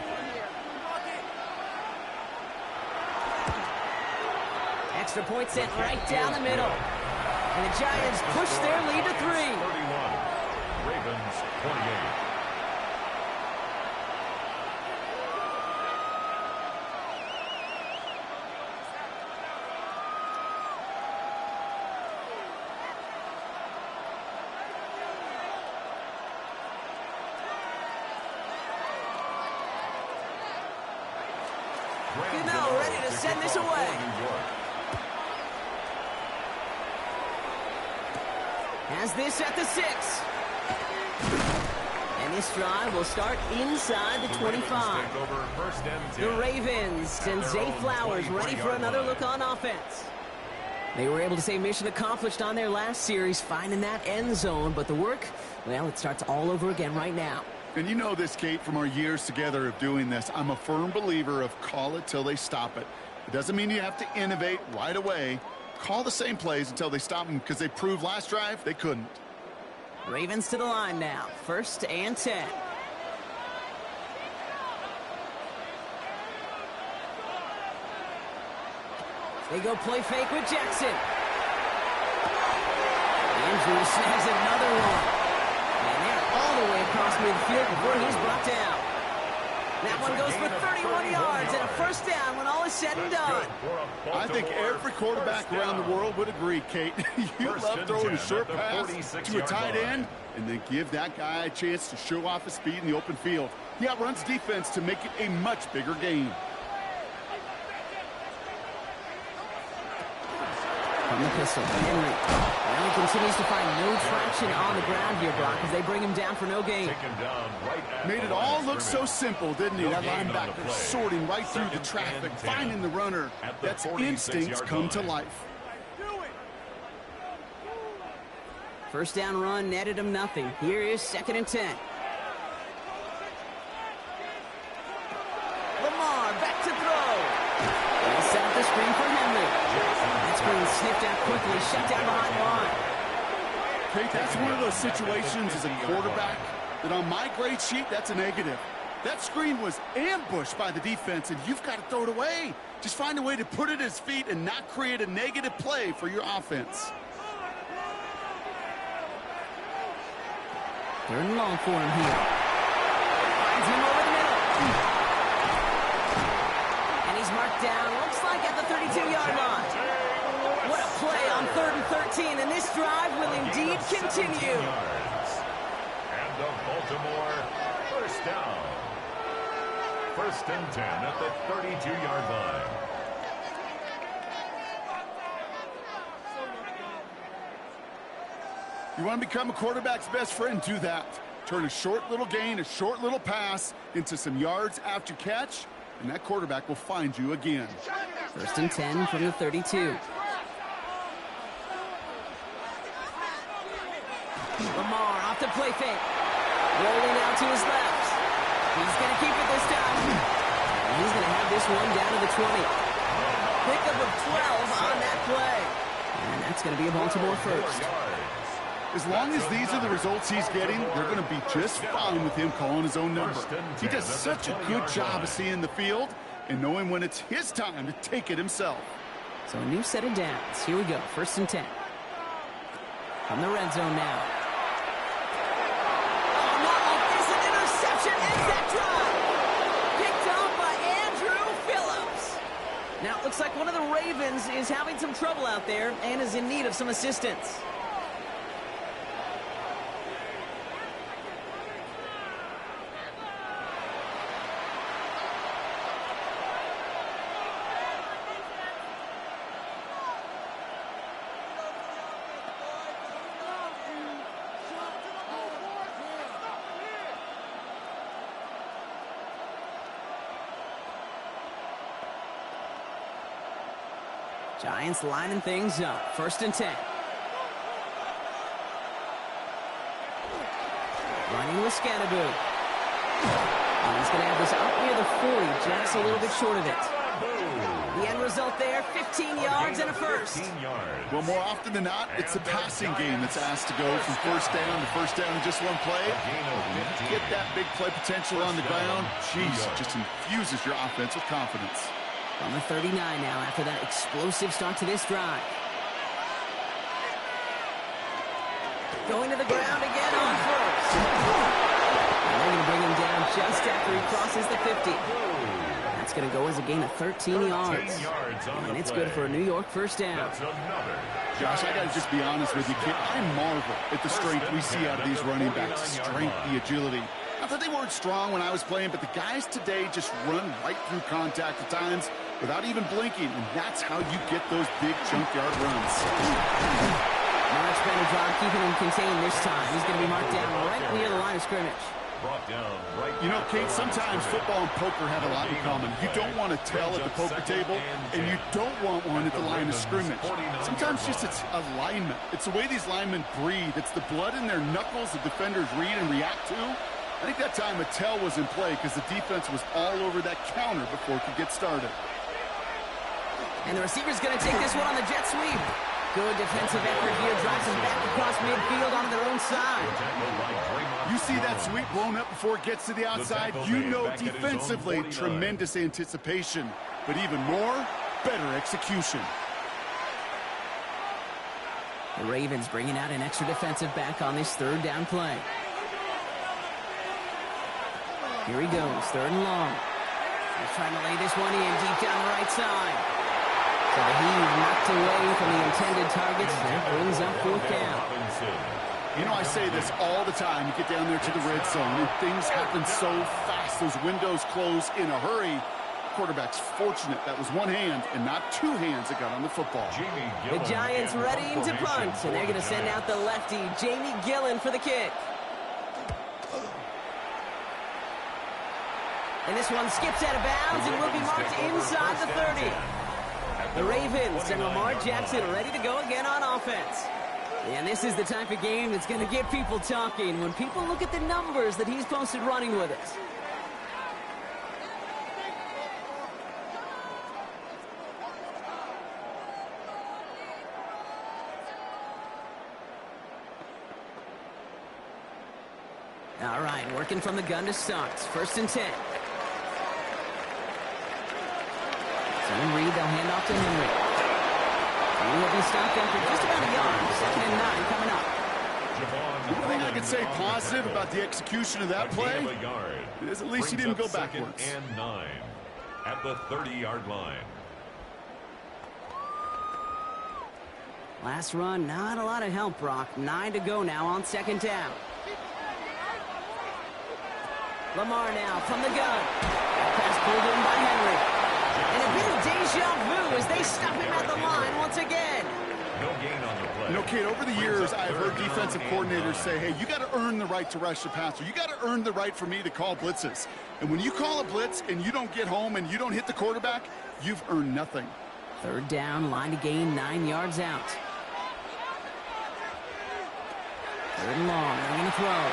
Extra point sent right down the middle. And the Giants push their lead to 3. 31. Ravens 28. Gano ready to send this away. Has this at the 6. And this drive will start inside the 25. The Ravens send Zay Flowers ready for another look on offense. They were able to say mission accomplished on their last series, finding that end zone. But the work, well, it starts all over again right now. And you know this, Kate, from our years together of doing this. I'm a firm believer of call it till they stop it. It doesn't mean you have to innovate right away. Call the same plays until they stop them, because they proved last drive they couldn't. Ravens to the line now. 1st and 10. They go play fake with Jackson. Andrew snags another one. And they're all the way across midfield before he's brought down. That one goes for 31 yards and a 1st down when all is said and done. I think every quarterback around the world would agree, Kate. You love throwing a short pass to a tight end and then give that guy a chance to show off his speed in the open field. He outruns defense to make it a much bigger game. From the pistol, Henry. Well, he continues to find no traction on the ground here, Brock, as they bring him down for no gain. Made it all look so simple, didn't he? That linebacker sorting right through the traffic, finding the runner. That's instincts come to life. 1st down run netted him nothing. Here is 2nd and 10. Lamar back to throw. They'll set up the screen for Henry. That screen sniffed out quickly, shut down behind the line. Kate, that's one of those situations as a quarterback that on my grade sheet, that's a negative. That screen was ambushed by the defense, and you've got to throw it away. Just find a way to put it at his feet and not create a negative play for your offense. 3rd and long for him here. Finds him over the middle. And he's marked down, looks like at the 32-yard line. What a play on 3rd and 13, and this drive will indeed continue. And the Baltimore 1st down. 1st and 10 at the 32-yard line. You want to become a quarterback's best friend, do that. Turn a short little gain, a short little pass into some yards after catch, and that quarterback will find you again. 1st and 10 from the 32. Lamar off to play fake. Rolling out to his left. He's going to keep it this time. And he's going to have this one down to the 20. Pickup of 12 on that play. And that's going to be a Baltimore 1st. As long as these are the results he's getting, they're going to be just fine with him calling his own number. He does such a good job of seeing the field and knowing when it's his time to take it himself. So a new set of downs. Here we go. 1st and 10. From the red zone now. Oh, not like this. An interception ends that drive. Picked off by Andrew Phillips. Now, it looks like one of the Ravens is having some trouble out there and is in need of some assistance. Giants lining things up. 1st and 10. Running with Scannaboo. And he's going to have this up near the 40. Just a little bit short of it. The end result there, 15 yards and a 1st. Well, more often than not, it's the passing game that's asked to go from 1st down to 1st down in just one play. Get that big play potential on the ground. Jeez, just infuses your offense with confidence. On the 39 now after that explosive start to this drive. Going to the ground again on 1st. And they're going to bring him down just after he crosses the 50. That's going to go as a gain of 13 yards. And it's good for a New York 1st down. Josh, I got to just be honest with you, kid. I marvel at the strength we see out of these running backs. The strength, the agility. Not that they weren't strong when I was playing, but the guys today just run right through contact at times without even blinking, and that's how you get those big junkyard runs. Much better job keeping him contained this time. He's going to be marked down right near the line of scrimmage. brought down right. You know, Kate, sometimes football and poker have a lot in common. You don't want to tell at the poker table, and you don't want one at the line of scrimmage. Sometimes just it's alignment. It's the way these linemen breathe. It's the blood in their knuckles the defenders read and react to. I think that time a tell was in play because the defense was all over that counter before it could get started. And the receiver's going to take this one on the jet sweep. Good defensive effort here. Drives them back across midfield onto their own side. You see that sweep blown up before it gets to the outside. You know defensively, tremendous anticipation. But even more, better execution. The Ravens bringing out an extra defensive back on this third down play. Here he goes, third and long. He's trying to lay this one in deep down the right side. So he's knocked away from the intended targets. That brings up fourth down. You know, I say this all the time. You get down there to the red zone, and things happen so fast. Those windows close in a hurry. Quarterback's fortunate that was one hand and not two hands that got on the football. The Giants ready to punt, and they're going to send out the lefty, Jamie Gillen, for the kick. And this one skips out of bounds and will be marked inside the 30. The Ravens and Lamar Jackson ready to go again on offense. And this is the type of game that's going to get people talking when people look at the numbers that he's posted running with us. All right, working from the gun to start. First and 10. Reed, they'll hand off to Henry. He will be stopped after just about a yard. Second and 9 coming up. One thing I can say positive about the execution of that play is at least he didn't go backwards. Second and 9 at the 30-yard line. Last run, not a lot of help, Brock. 9 to go now on second down. Lamar now from the gun. Pass pulled in by Henry. And a bit of deja vu as they stop him at the line once again. No gain on the play. You know, Kate, over the years, I've heard defensive coordinators say, hey, you got to earn the right to rush the passer. You got to earn the right for me to call blitzes. And when you call a blitz and you don't get home and you don't hit the quarterback, you've earned nothing. Third down, line to gain 9 yards out. Third and long, they're going to throw.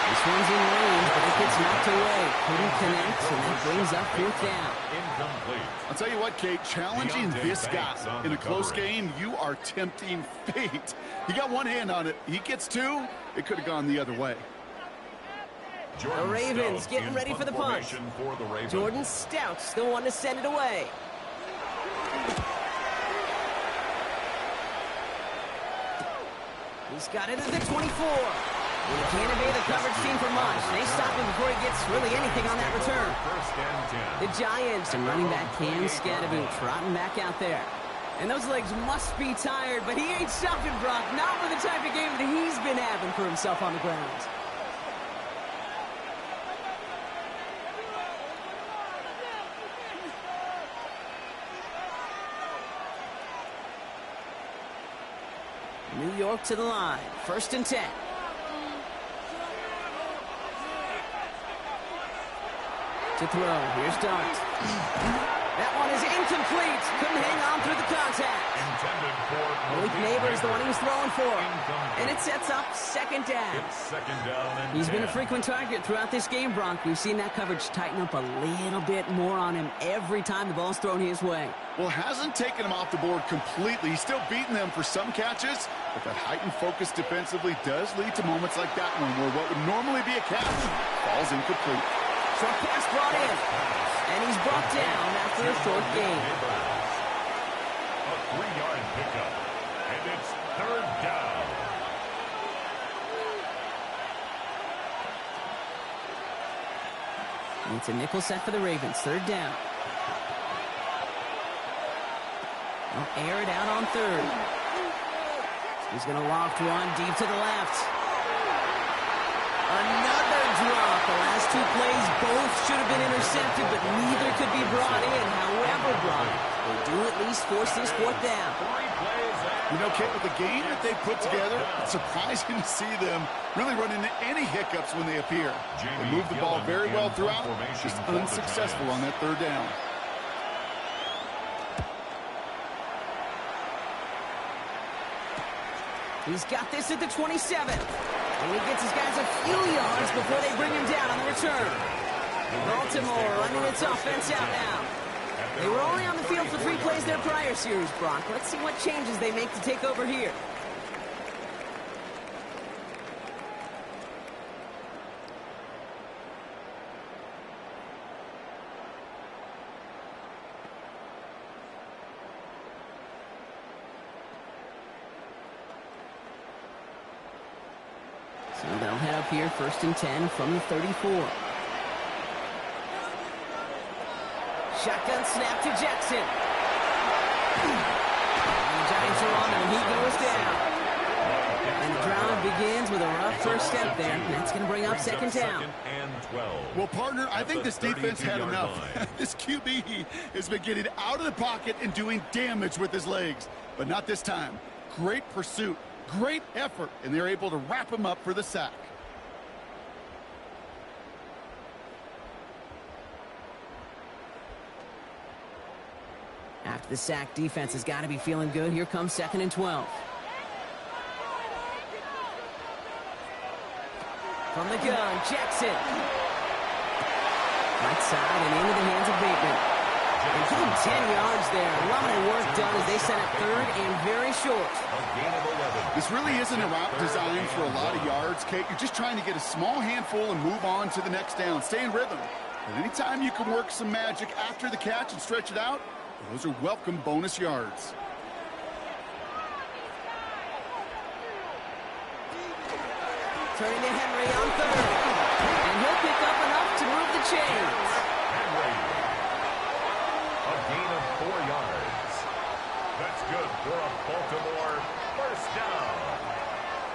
This one's in range, but it gets knocked away. Couldn't connect, and that brings up fourth down. Incomplete. I'll tell you what, Kate, challenging this guy in a close game, you are tempting fate. He got one hand on it. He gets two. It could have gone the other way. The Ravens getting ready for the punt. Jordan Stout's the one to send it away. He's got it at the 24. And he can't evade the coverage team for much. They stop him before he gets really anything on that return. The Giants and running back Cam Scadaboo trotting back out there. And those legs must be tired, but he ain't stopping Brock. Not with the type of game that he's been having for himself on the ground. New York to the line. First and 10. To throw. Here's Dart. That one is incomplete. Couldn't hang on through the contact. Malik Neighbors, the one he was throwing for. And it sets up second down. He's been a frequent target throughout this game, Bronk. We've seen that coverage tighten up a little bit more on him every time the ball's thrown his way. Well, hasn't taken him off the board completely. He's still beating them for some catches, but that heightened focus defensively does lead to moments like that one where what would normally be a catch falls incomplete. Short pass brought in, and he's brought down after a short gain. A 3-yard pickup, and it's third down. It's a nickel set for the Ravens, third down. They'll air it out on third. He's going to loft one deep to the left. Another drop. The last two plays both should have been intercepted, but neither could be brought in. However, Brock, they do at least force this fourth down. You You know, Kate, with the game that they put together, it's surprising to see them really run into any hiccups when they appear. They moved the ball very well throughout, just unsuccessful on that third down. He's got this at the 27. And he gets his guys a few yards before they bring him down on the return. Baltimore running its offense out now. They were only on the field for 3 plays their prior series, Brock. Let's see what changes they make to take over here. So they'll head up here, 1st and 10 from the 34. Shotgun snap to Jackson. And the Giants are on him, and he goes down. And the drive begins with a rough first step there. That's going to bring up 2nd down. Well, partner, I think this defense had enough. This QB has been getting out of the pocket and doing damage with his legs. But not this time. Great pursuit, great effort, and they're able to wrap him up for the sack. After the sack, defense has got to be feeling good. Here comes 2nd and 12. From the gun, Jackson. Right side and into the hands of Bateman. And give him 10 yards there. A lot of work done as they set up 3rd and very short. This really isn't a route designed for a lot of yards, Kate. You're just trying to get a small handful and move on to the next down. Stay in rhythm. And anytime you can work some magic after the catch and stretch it out, those are welcome bonus yards. Turning to Henry on 3rd. And he'll pick up enough to move the chains. Henry. A gain of 4 yards. That's good for a Baltimore 1st down.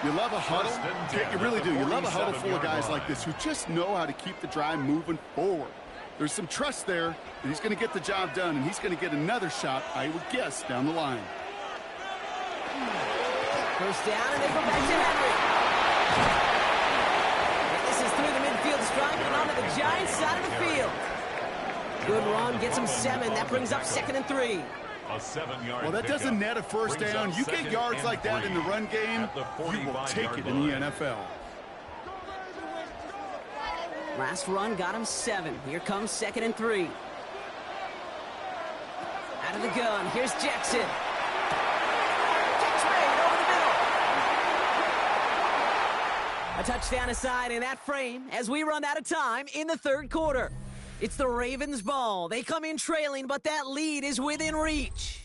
You love a huddle? Kate, you really do. You love a huddle full of guys like this who just know how to keep the drive moving forward. There's some trust there that he's going to get the job done, and he's going to get another shot, I would guess, down the line. 1st down, and they go back to Henry. And this is through the midfield stripe and onto the Giants side of the field. Good run, gets him 7. That brings up 2nd and 3. A 7-yard Well, that doesn't net a 1st down. You get yards like that in the run game, you will take it in the NFL. Last run got him 7. Here comes 2nd and 3. Out of the gun, here's Jackson. Gets right over the middle. A touchdown aside in that frame as we run out of time in the 3rd quarter. It's the Ravens' ball. They come in trailing, but that lead is within reach.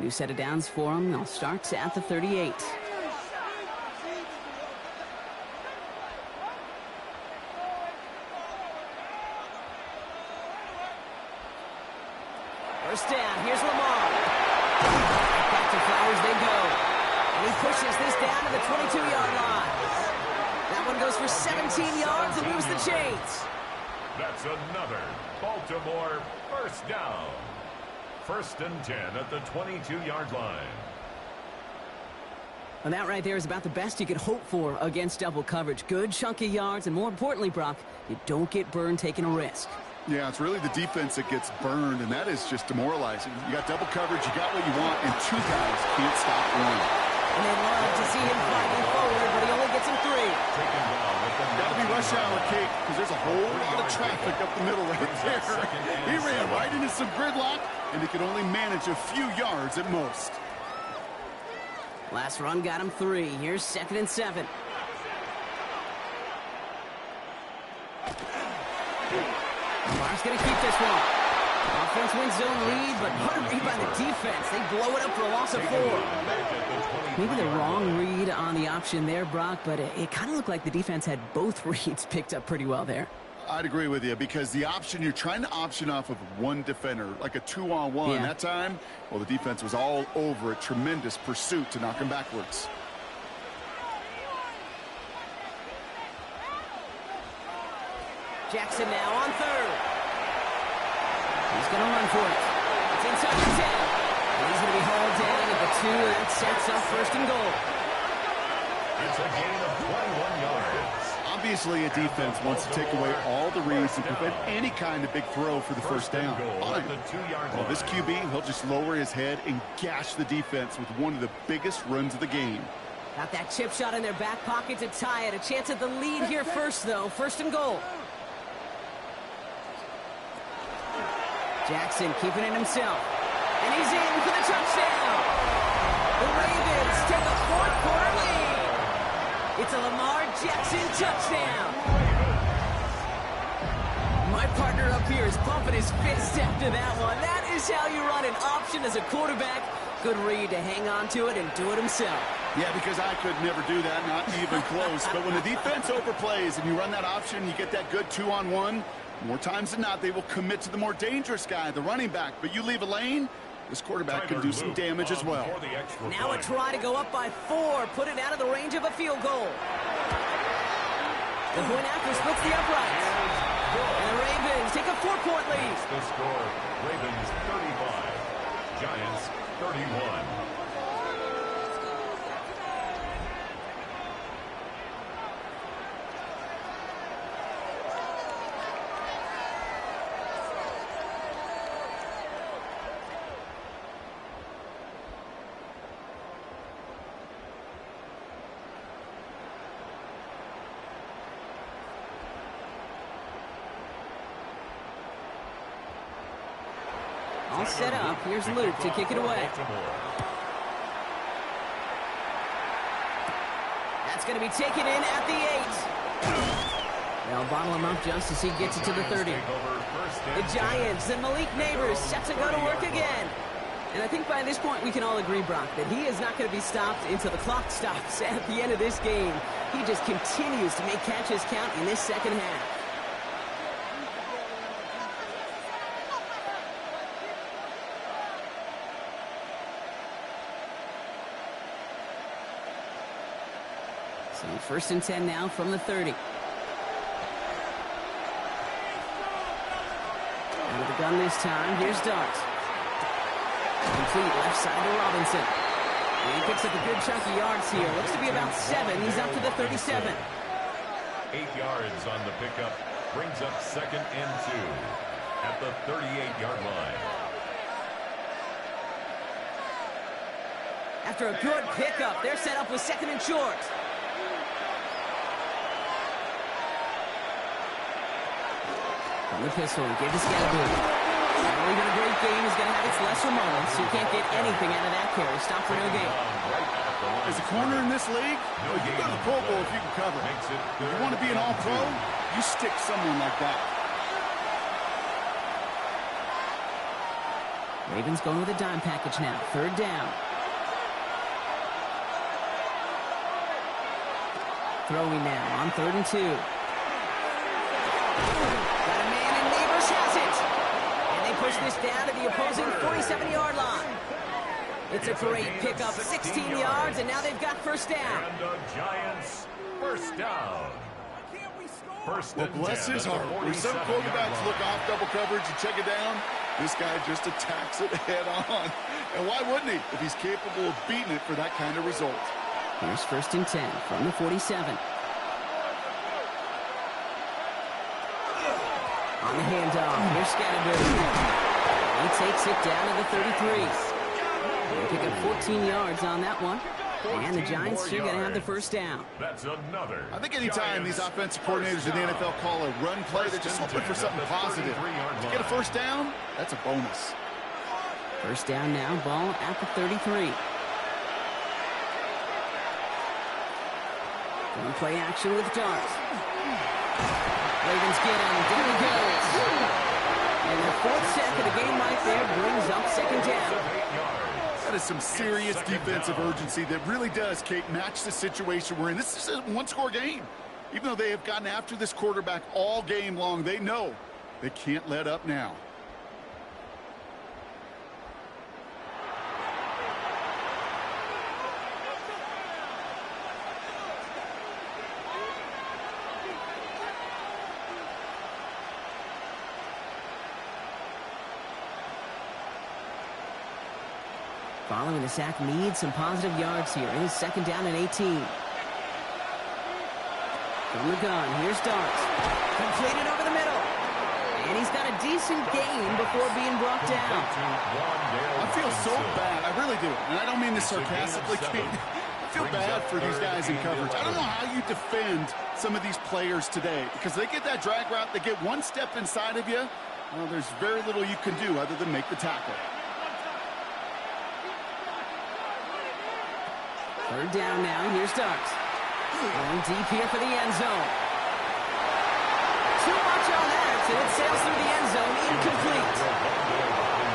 New set of downs for them. They'll start at the 38. 1st down. Here's Lamar. Back to Flowers they go. And he pushes this down to the 22-yard line. That one goes for 17 yards and moves the chains. That's another Baltimore 1st down. 1st and 10 at the 22-yard line. And that right there is about the best you could hope for against double coverage. Good chunky yards, and more importantly, Brock, you don't get burned taking a risk. Yeah, it's really the defense that gets burned, and that is just demoralizing. You got double coverage, you got what you want, and 2 guys can't stop one. And they'd love to see him fighting forward, but he only gets him 3. Got to be rush hour, Kate, because there's a whole lot of traffic up the middle right there. He ran right into some gridlock, and he could only manage a few yards at most. Last run got him 3. Here's 2nd and 7. going to keep this one. Offense wins zone lead, but what a read by the defense. They blow it up for a loss of 4. Maybe the wrong read on the option there, Brock, but it kind of looked like the defense had both reads picked up pretty well there. I'd agree with you, because the option, you're trying to option off of one defender, like a 2-on-1. Yeah. That time, well, the defense was all over it. Tremendous pursuit to knock him backwards. Jackson now on 3rd. He's going to run for it. It's inside the 10. And he's going to be hauled down at the 2, and that sets up 1st and goal. It's a gain of 21 yards. Obviously, a defense wants to take away all the reads and prevent any kind of big throw for the first down. Well, this QB, he'll just lower his head and gash the defense with one of the biggest runs of the game. Got that chip shot in their back pocket to tie it. A chance at the lead here first, though. 1st and goal. Jackson keeping it himself. And he's in for the touchdown. The Ravens take a 4th-quarter lead. It's a Lamar Jackson touchdown. My partner up here is pumping his fist after that one. That is how you run an option as a quarterback. Good read to hang on to it and do it himself. Yeah, because I could never do that, not even close. But when the defense overplays and you run that option, you get that good 2-on-1. More times than not, they will commit to the more dangerous guy, the running back. But you leave a lane, this quarterback can do some damage as well. Now a try to go up by 4, put it out of the range of a field goal. The point after splits the uprights. And the Ravens take a 4-point lead. The score, Ravens 35, Giants 31. All set up. Here's Luke to kick it away. That's going to be taken in at the 8. They'll bottle him up just as he gets it to the 30. The Giants and Malik Neighbors set to go to work again. And I think by this point we can all agree, Brock, that he is not going to be stopped until the clock stops at the end of this game. He just continues to make catches count in this second half. So 1st and 10 now from the 30. Out of the gun this time. Here's Dart. Complete left side to Robinson. And he picks up a good chunk of yards here. Looks to be about 7. He's up to the 37. 8 yards on the pickup. Brings up 2nd and 2 at the 38-yard line. After a good pickup, they're set up with 2nd and short. From the pistol, give to Scalaboo. Even a great game is going to have its lesser moments. You can't get anything out of that carry. Stop for no gain. As a corner in this league, you go to the Pro Bowl if you can cover. If you want to be an all-pro, you stick someone like that. Ravens going with a dime package now. 3rd down. Throwing now on 3rd and 2. Got a man and Neighbors has it. And they push this down to the opposing 47-yard line. It's a great pickup, 16 yards, and now they've got 1st down. And the Giants, 1st down. Well, bless his heart. When some quarterbacks look off double coverage and check it down, this guy just attacks it head on. And why wouldn't he if he's capable of beating it for that kind of result? Here's 1st and 10 from the 47. On the handoff, here's Scalaboo. He takes it down to the 33. They pick up 14 yards on that one. And the Giants are going to have the 1st down. That's another. I think anytime these offensive coordinators in the NFL call a run play, they're just hoping for something positive. To get a 1st down, that's a bonus. 1st down now, ball at the 33. Going to play action with Dart. Ravens get him. Down he goes. And the 4th sack of the game right there brings up 2nd down. That is some serious defensive urgency that really does, Kate, match the situation we're in. This is a one-score game. Even though they have gotten after this quarterback all game long, they know they can't let up now. Following the sack needs some positive yards here. It is 2nd down and 18. From the gun, here's Darts. Completed over the middle. And he's got a decent gain before being brought down. I feel so bad. I really do. And I don't mean this sarcastically, Kate. I feel bad for these guys in coverage. I don't know how you defend some of these players today. Because they get that drag route, they get one step inside of you. Well, there's very little you can do other than make the tackle. 3rd down now. Here's Darts. Going deep here for the end zone. Too much on that, and it sails through the end zone. Incomplete.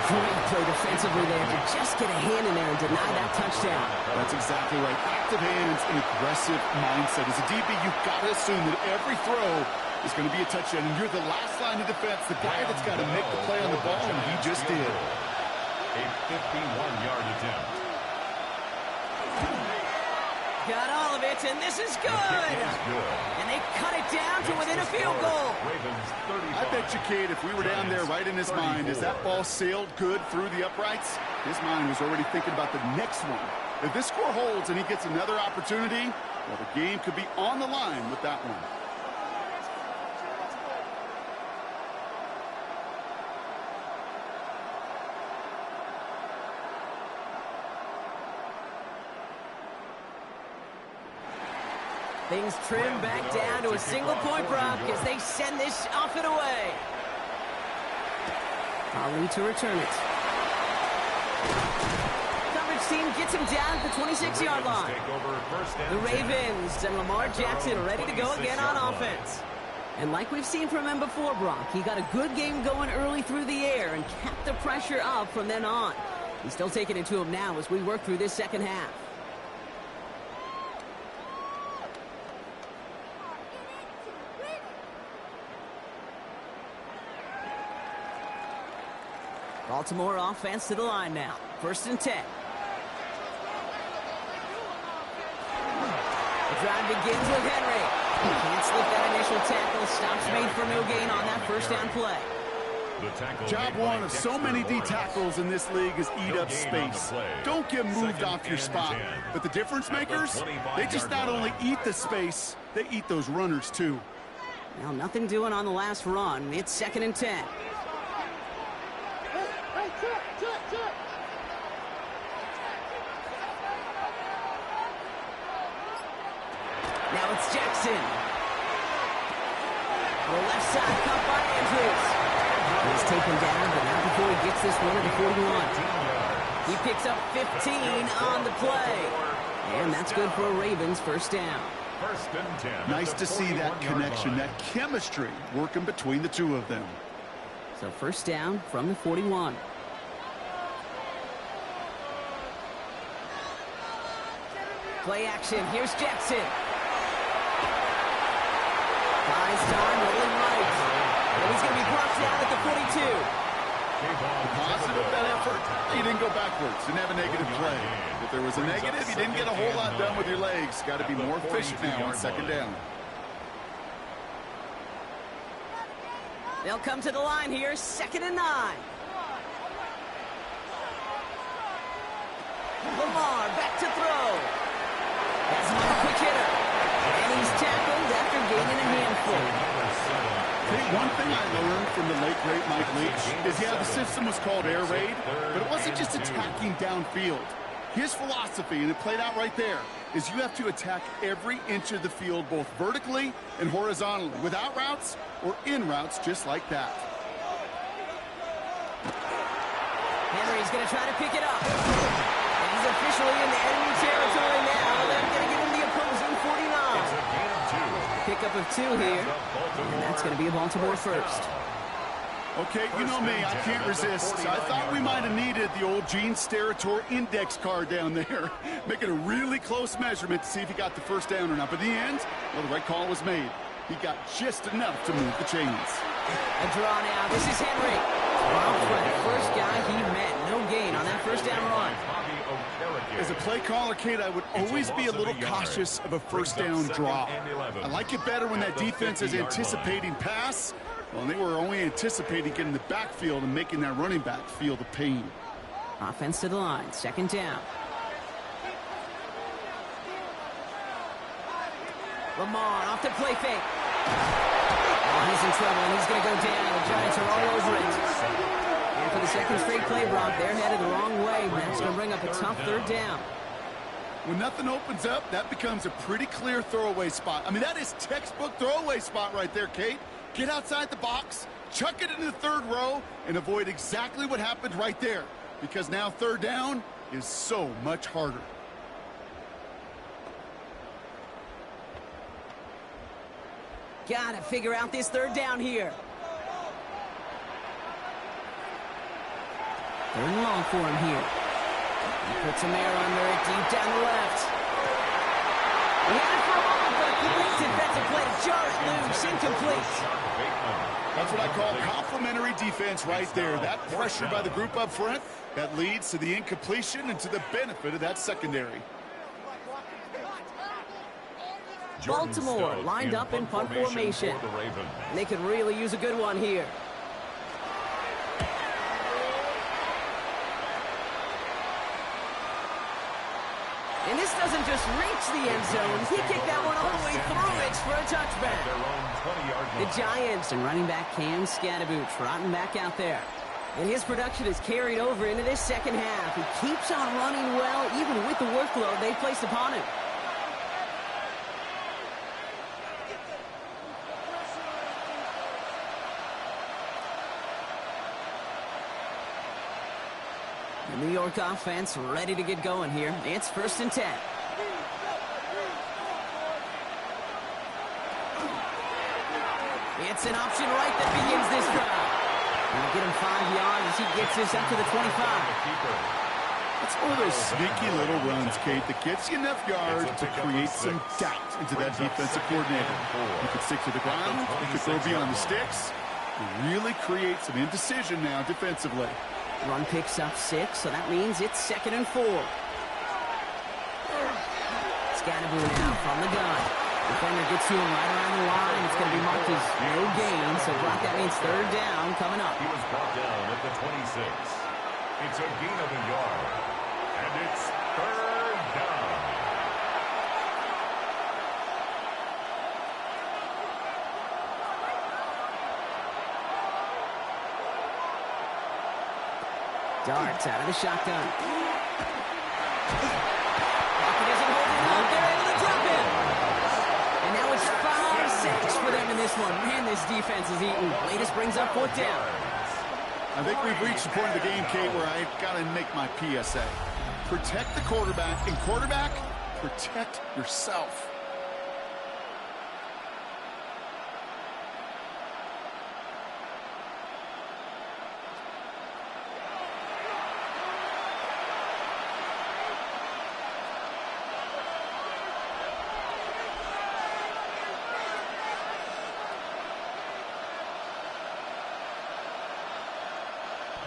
Great play defensively there to just get a hand in there and deny that touchdown. That's exactly right. Active hands and aggressive mindset. As a DB, you've got to assume that every throw is going to be a touchdown, and you're the last line of defense, the guy that's got to make the play on the ball, and he just did. A 51-yard attempt. Got all of it, and this is good. And they cut it down to within a field goal. I bet you, Kate, if we were down there right in his mind, as that ball sailed good through the uprights, his mind was already thinking about the next one. If this score holds and he gets another opportunity, well, the game could be on the line with that one. Things trim back down to a single-point Brock as they send this off and away. Ali to return it. Coverage team gets him down at the 26-yard line. The Ravens and Lamar Jackson ready to go again on offense. And like we've seen from him before, Brock, he got a good game going early through the air and kept the pressure up from then on. He's still taking it to him now as we work through this second half. Baltimore offense to the line now. 1st and 10. The drive begins with Henry. He can't slip that initial tackle. Stops made for no gain on that 1st down play. Job one of so many D tackles in this league is eat up space. Don't get moved off your spot. But the difference makers, they just not only eat the space, they eat those runners too. Now nothing doing on the last run. It's 2nd and 10. Now it's Jackson. The left side cut by Andrews. He's taken down, but not before he gets this one at the 41. He picks up 15 on the play. And that's good for a Ravens 1st down. 1st and 10. Nice to see that connection, that chemistry working between the two of them. So 1st down from the 41. Play action. Here's Jackson. Buys time, rolling right. And he's going to be brought down at the 42. Positive that effort. You didn't go backwards. Didn't have a negative play. If there was a negative, you didn't get a whole lot done with your legs. Got to be more efficient now on 2nd down. They'll come to the line here, 2nd and 9. Lamar back to throw. That's another quick hitter. And he's tackled after gaining a handful. One thing I learned from the late, great Mike Leach is, yeah, the system was called air raid, but it wasn't just attacking downfield. His philosophy, and it played out right there, is you have to attack every inch of the field, both vertically and horizontally, without routes or in routes just like that. Henry's going to try to pick it up. And he's officially in the enemy territory now. They're going to give him the opposing 49. Pickup of 2 here, and that's going to be a Baltimore 1st. Okay, you know me, I can't resist. I thought we might have needed the old Gene Steratore index card down there, making a really close measurement to see if he got the first down or not. But in the end, well, the right call was made. He got just enough to move the chains. A draw now. This is Henry. Robbed for the first guy he met. No gain on that first down run. As a play caller, Kate, I would always be a little cautious of a first down draw. I like it better when that defense is anticipating pass. Well, they were only anticipating getting the backfield and making that running back feel the pain. Offense to the line. Second down. Lamar off the play fake. Oh, he's in trouble, and he's going to go down. The Giants are all over it. And for the second straight play, Brock, they're headed the wrong way. That's going to bring up a tough third down. When nothing opens up, that becomes a pretty clear throwaway spot. I mean, that is textbook throwaway spot right there, Kate. Get outside the box, chuck it into the third row, and avoid exactly what happened right there. Because now third down is so much harder. Gotta figure out this third down here. Third and long for him here. He puts some air under it, deep down the left. He had it for a moment, but a great defensive play. Jar it loose, incomplete. That's what I call complimentary defense right there. That pressure by the group up front, that leads to the incompletion and to the benefit of that secondary. Baltimore lined up in punt formation. They could really use a good one here. And this doesn't just reach the end zone. He kicked that one all the way through it for a touchback. The Giants and running back Cam Scatterboot trotting back out there. And his production is carried over into this second half. He keeps on running well, even with the workload they placed upon him. The New York offense ready to get going here. It's 1st and 10. It's an option right that begins this drive. He'll get him 5 yards as he gets this up to the 25. It's one of those sneaky little runs, Kate, that gets you enough yards to create some doubt into that defensive coordinator. You could stick to the ground, you could throw beyond the sticks. You really create some indecision now defensively. Run picks up 6, so that means it's 2nd and 4. Scatterboot now from the gun. Defender gets to him right around the line. It's going to be marked as no gain, so Brock, that means third down coming up. He was brought down at the 26. It's a gain of a yard, and it's third down. Darts out of the shotgun. Pocket isn't holding up. They're able to drop it. And now it's 5-6 for them in this one. Man, this defense is eating. Latest brings up 4th down. I think we've reached the point of the game, Kate, where I've got to make my PSA. Protect the quarterback, and quarterback, protect yourself.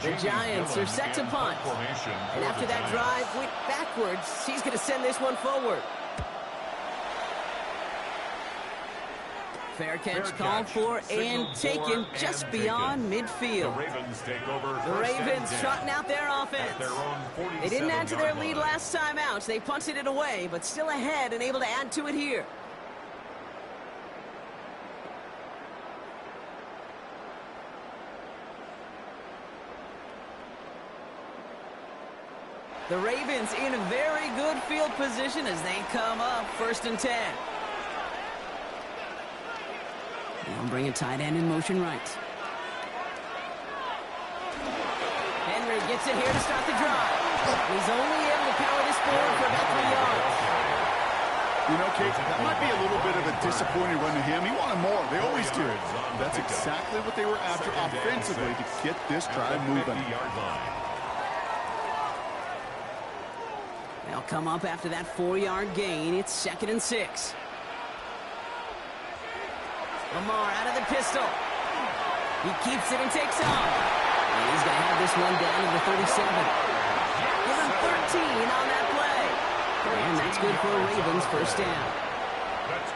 The Giants are set to punt. And after that drive went backwards, he's going to send this one forward. Fair catch called for and taken just beyond midfield. The Ravens trotting out their offense. They didn't add to their lead last time out. They punted it away, but still ahead and able to add to it here. The Ravens in a very good field position as they come up 1st and 10. Now bring a tight end in motion right. Henry gets it here to start the drive. He's only able to power this forward for about 3 yards. You know, Kate, that might be a little bit of a disappointing run to him. He wanted more. They always do. That's exactly what they were after offensively to get this drive moving. They'll come up after that 4-yard gain. It's 2nd and 6. Lamar out of the pistol. He keeps it and takes off. And he's going to have this one down to the 37. Give him 13 on that play. And that's good for a Ravens first down.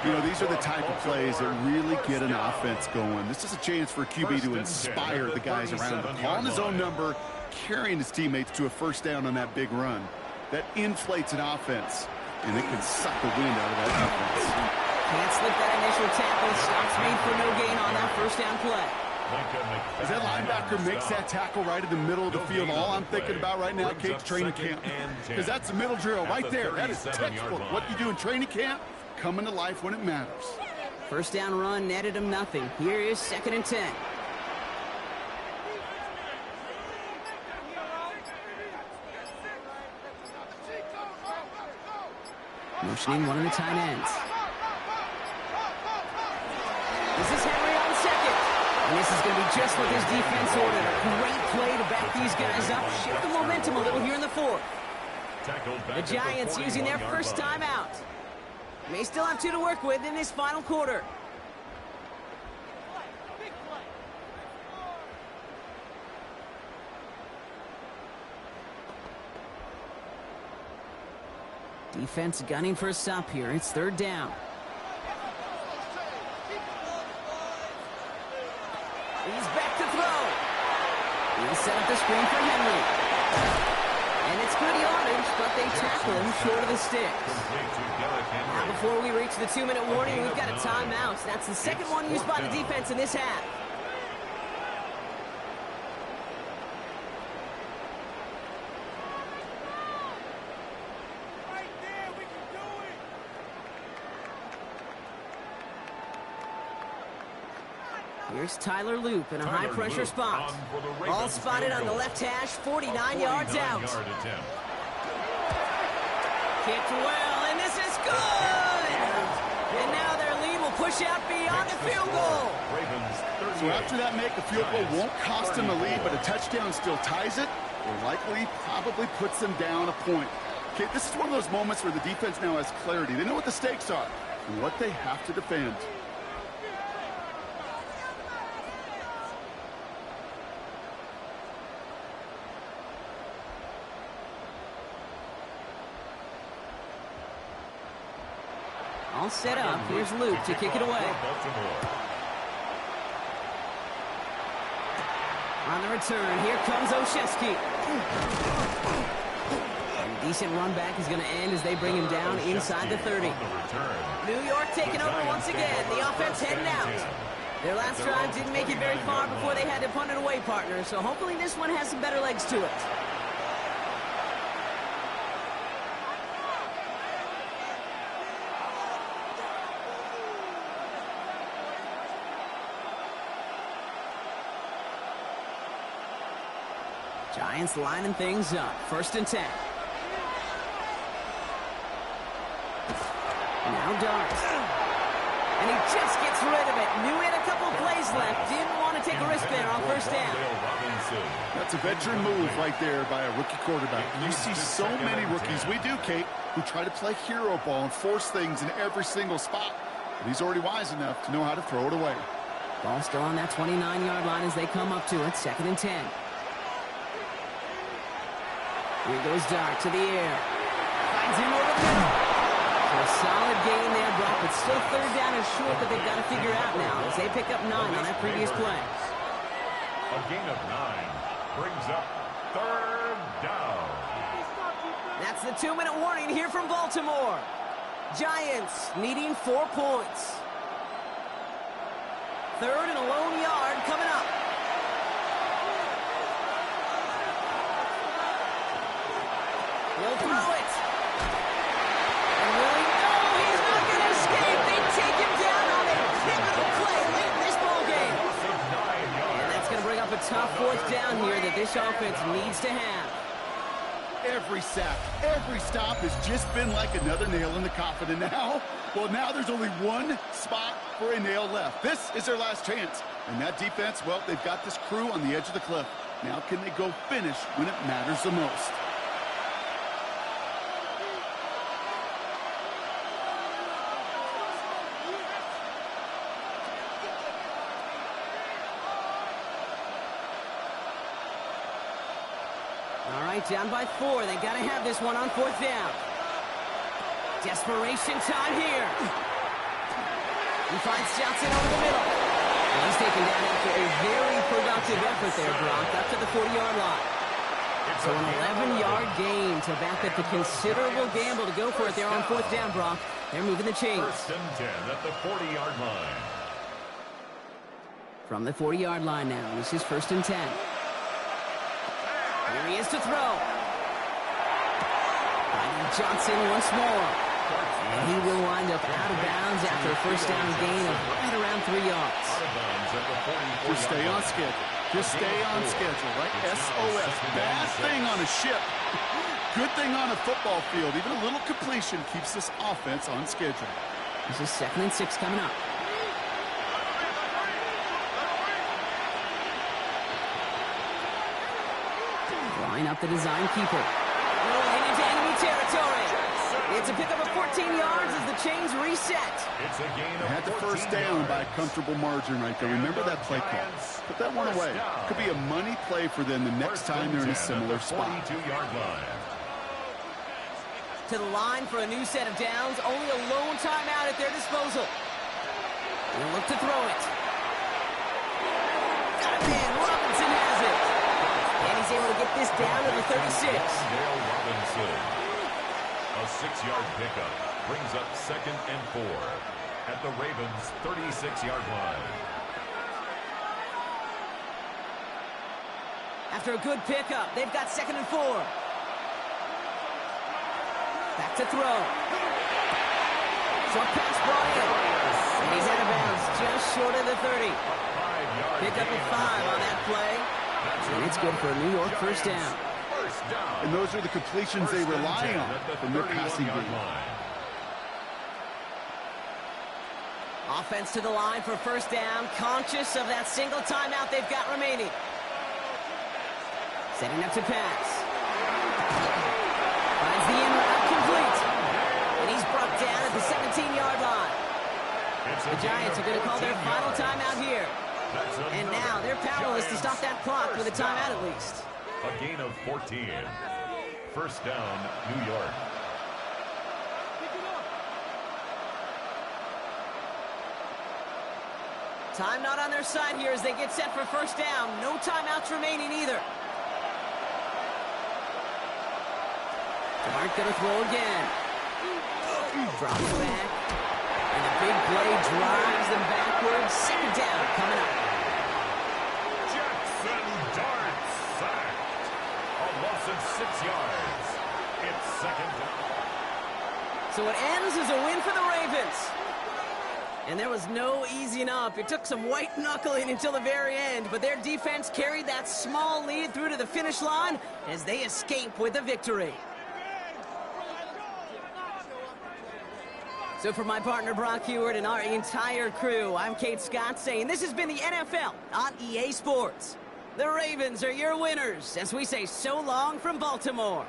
You know, these are the type of plays that really get an offense going. This is a chance for a QB to inspire the guys around him. Calling his own number, carrying his teammates to a first down on that big run. That inflates an offense, and it can suck the wind out of that offense. Can't slip that initial tackle. Stops made for no gain on that first down play. As that linebacker makes that tackle right in the middle of the field, all I'm thinking about right now, Kate's training camp. Because that's the middle drill right there. That is textbook. What you do in training camp, coming to life when it matters. First down run netted him nothing. Here is 2nd and 10. Motioning one of the tight ends. This is Henry on second. And this is going to be just what this defense ordered. A great play to back these guys up. Shift the momentum a little here in the 4th. The Giants using their first time out. May still have 2 to work with in this final quarter. Defense gunning for a stop here. It's 3rd down. He's back to throw. He'll set up the screen for Henry. And it's good yardage, but they tackle him short of the sticks. Now, before we reach the 2-minute warning, we've got a timeout. That's the second one used by the defense in this half. Here's Tyler Loop in a high-pressure spot. Ball spotted on the left hash, 49 yards out. Kicked well, and this is good! And now their lead will push out beyond the field goal. So after that make, the field goal won't cost them the lead, but a touchdown still ties it, or likely probably puts them down a point. Okay, this is one of those moments where the defense now has clarity. They know what the stakes are and what they have to defend. All set up. Here's Luke to kick it away. On the return, here comes Olszewski. And decent run back is going to end as they bring him down inside the 30. New York taking over once again. The offense heading out. Their last drive didn't make it very far before they had to punt it away, partner. So hopefully this one has some better legs to it. Giants lining things up. 1st and 10. Now Dart. And he just gets rid of it. Knew he had a couple plays left. Didn't want to take a risk there on 1st down. That's a veteran move right there by a rookie quarterback. You see so many rookies, we do, Kate, who try to play hero ball and force things in every single spot. But he's already wise enough to know how to throw it away. Ball still on that 29-yard line as they come up to it. 2nd and 10. Here goes Dart to the air. Finds him over the middle. So a solid gain there, Brock, but still 3rd down and short that they've got to figure out now as they pick up 9 on that previous play. A gain of 9 brings up 3rd down. That's the 2-minute warning here from Baltimore. Giants needing 4 points. 3rd and a lone yard coming up. He'll throw it. And will he? No, he's not going to escape. They take him down on a pivotal play late in this ballgame. And that's going to bring up a tough 4th down here that this offense needs to have. every sack, every stop has just been like another nail in the coffin. And now, well, now there's only one spot for a nail left. This is their last chance. And that defense, well, they've got this crew on the edge of the cliff. Now can they go finish when it matters the most? All right, down by 4. They got to have this one on 4th down. Desperation time here. He finds Johnson over the middle. And he's taken down after a very productive effort there, Brock, up to the 40-yard line. So an 11-yard gain to back up the considerable gamble to go for it there on 4th down, Brock. They're moving the chains. 1st and 10 at the 40-yard line. From the 40-yard line now, this is 1st and 10. Here he is to throw. Finding Johnson once more. And he will wind up out of bounds after a 1st down gain of right around 3 yards. Just stay on schedule. Just stay on schedule, right? SOS. Bad thing on a ship. Good thing on a football field. Even a little completion keeps this offense on schedule. This is 2nd and 6 coming up. Line up the design keeper. Rolling into enemy territory. It's a pickup of 14 yards as the chains reset. It's a gain of Had the 1st down by a comfortable margin right there. Remember that play call. Put that one away. Could be a money play for them the next time they're in a similar spot. 42-yard line. To the line for a new set of downs. Only a lone timeout at their disposal. They'll look to throw it. Got it in. Robinson has it. And he's able to get this down to the 36. Dale Robinson. A 6-yard pickup brings up 2nd and 4 at the Ravens' 36-yard line. After a good pickup, they've got 2nd and 4. Back to throw. Short pass brought in. And he's out of bounds just short of the 30. Pickup of 5 on that play. And it's good for a New York 1st down. And those are the completions they rely on from their passing game. Offense to the line for 1st down, conscious of that single timeout they've got remaining. Setting up to pass. Finds the in route complete. And he's brought down at the 17-yard line. The Giants are going to call their final timeout here. And now they're powerless to stop that clock with a timeout at least. A gain of 14. 1st down, New York. Time not on their side here as they get set for 1st down. No timeouts remaining either. Aren't going to throw again. Drops back. And a big play drives them backwards. 2nd down coming up. Jackson Dart sacked. A loss of 6 yards. It's 2nd down. So it ends as a win for the Ravens. And there was no easing up. It took some white knuckling until the very end, but their defense carried that small lead through to the finish line as they escape with a victory. So for my partner Brock Heward and our entire crew, I'm Kate Scott saying this has been the NFL on EA Sports. The Ravens are your winners as we say so long from Baltimore.